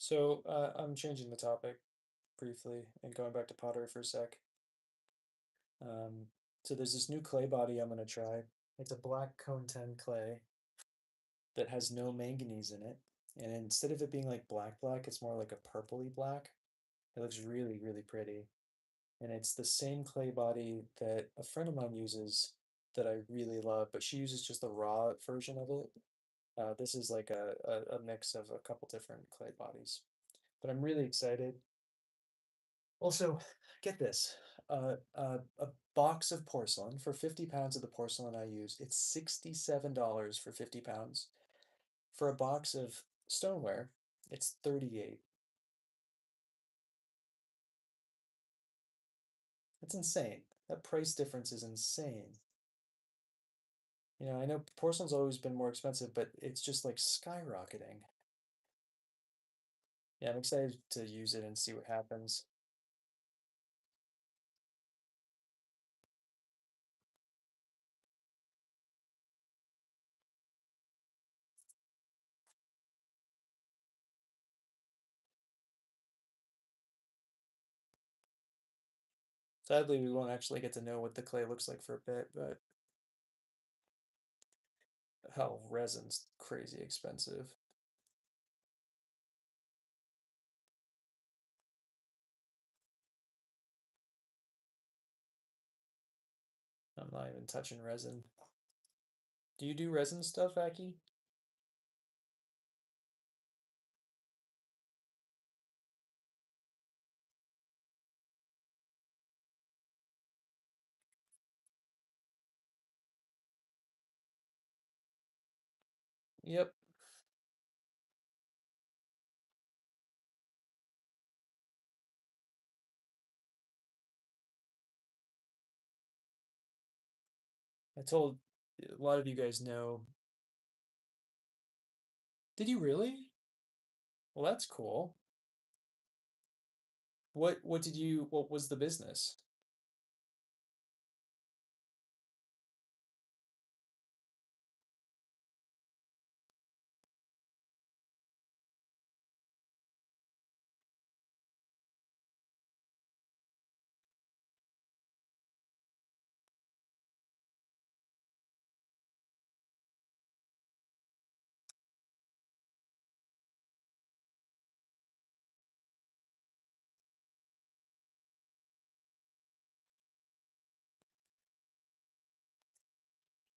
Speaker 1: So I'm changing the topic briefly and going back to pottery for a sec. Um, so there's this new clay body I'm gonna try. It's a black cone 10 clay that has no manganese in it. And instead of it being like black, it's more like a purpley black. It looks really, really pretty. And it's the same clay body that a friend of mine uses that I really love, but she uses just the raw version of it. This is like a mix of a couple different clay bodies. But I'm really excited. Also, get this, a box of porcelain for 50 pounds of the porcelain I use, it's $67 for 50 pounds. For a box of stoneware, it's 38. That's insane. That price difference is insane. I know porcelain's always been more expensive, but it's just like skyrocketing. Yeah, I'm excited to use it and see what happens. Sadly, we won't actually get to know what the clay looks like for a bit, but hell, resin's crazy expensive. I'm not even touching resin. Do you do resin stuff, Aki? Yep. I told a lot of you guys know. Did you really? Well, that's cool. What was the business?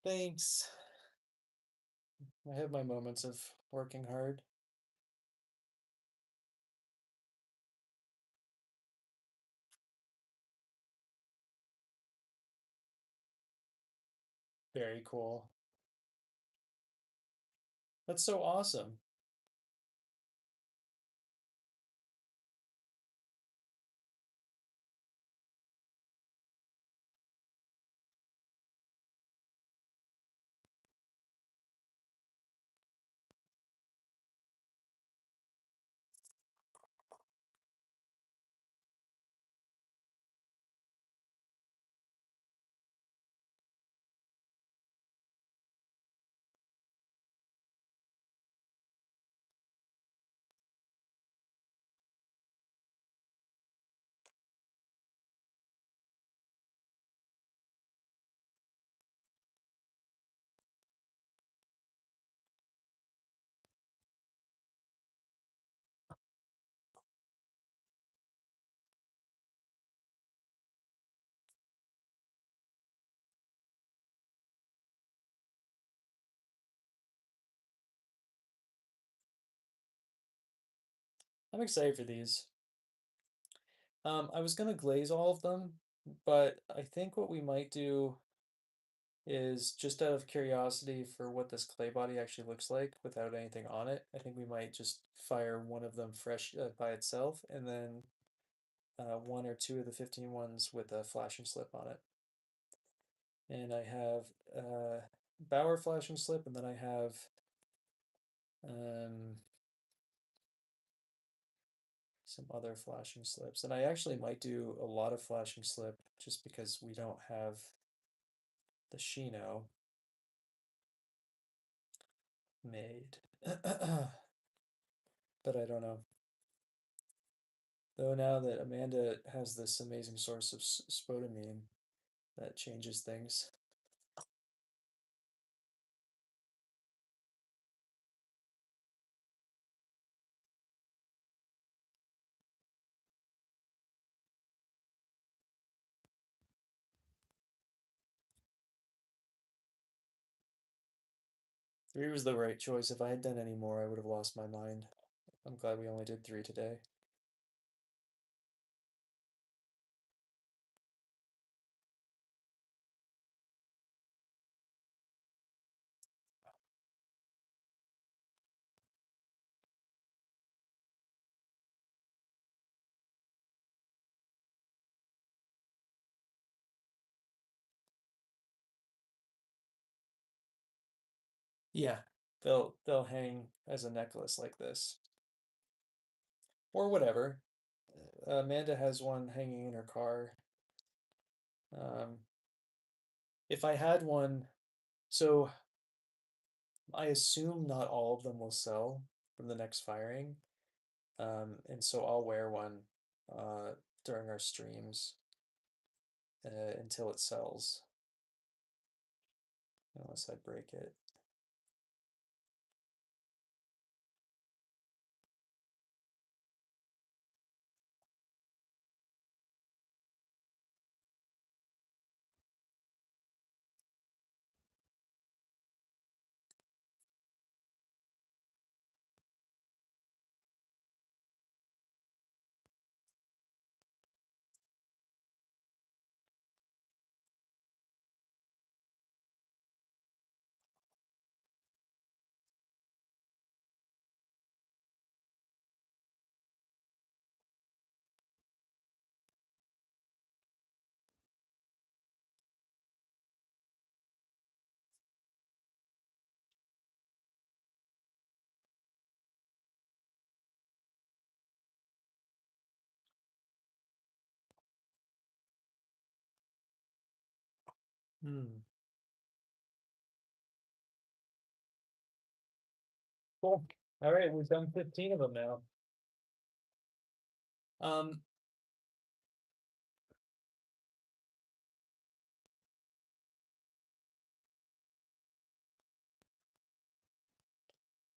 Speaker 1: Thanks. I have my moments of working hard. Very cool. That's so awesome. I'm excited for these. I was gonna glaze all of them, but I think what we might do is just out of curiosity for what this clay body actually looks like without anything on it. I think we might just fire one of them fresh by itself, and then one or two of the 15 ones with a flashing slip on it. And I have Bauer flashing slip, and then I have um, some other flashing slips. And I actually might do a lot of flashing slip just because we don't have the Shino made. But I don't know. Though now that Amanda has this amazing source of spodumene, that changes things. Three was the right choice. If I had done any more, I would have lost my mind. I'm glad we only did three today. Yeah, they'll hang as a necklace like this. Or whatever. Amanda has one hanging in her car. Um, if I had one, so I assume not all of them will sell from the next firing. And so I'll wear one uh, during our streams until it sells, unless I break it. Hmm. Cool. All right, we've done 15 of them now. Um,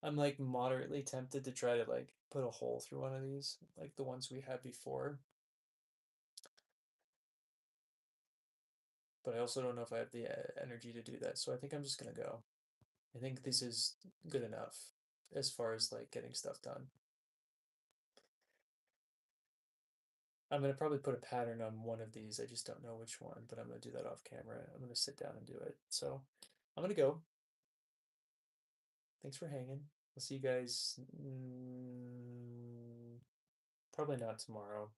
Speaker 1: I'm like moderately tempted to try to like put a hole through one of these, like the ones we had before. But I also don't know if I have the energy to do that. So I think I'm just gonna go. I think this is good enough as far as like getting stuff done. I'm gonna probably put a pattern on one of these. I just don't know which one, but I'm gonna do that off camera. I'm gonna sit down and do it. So I'm gonna go. Thanks for hanging. I'll see you guys. Probably not tomorrow.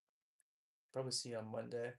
Speaker 1: Probably see you on Monday.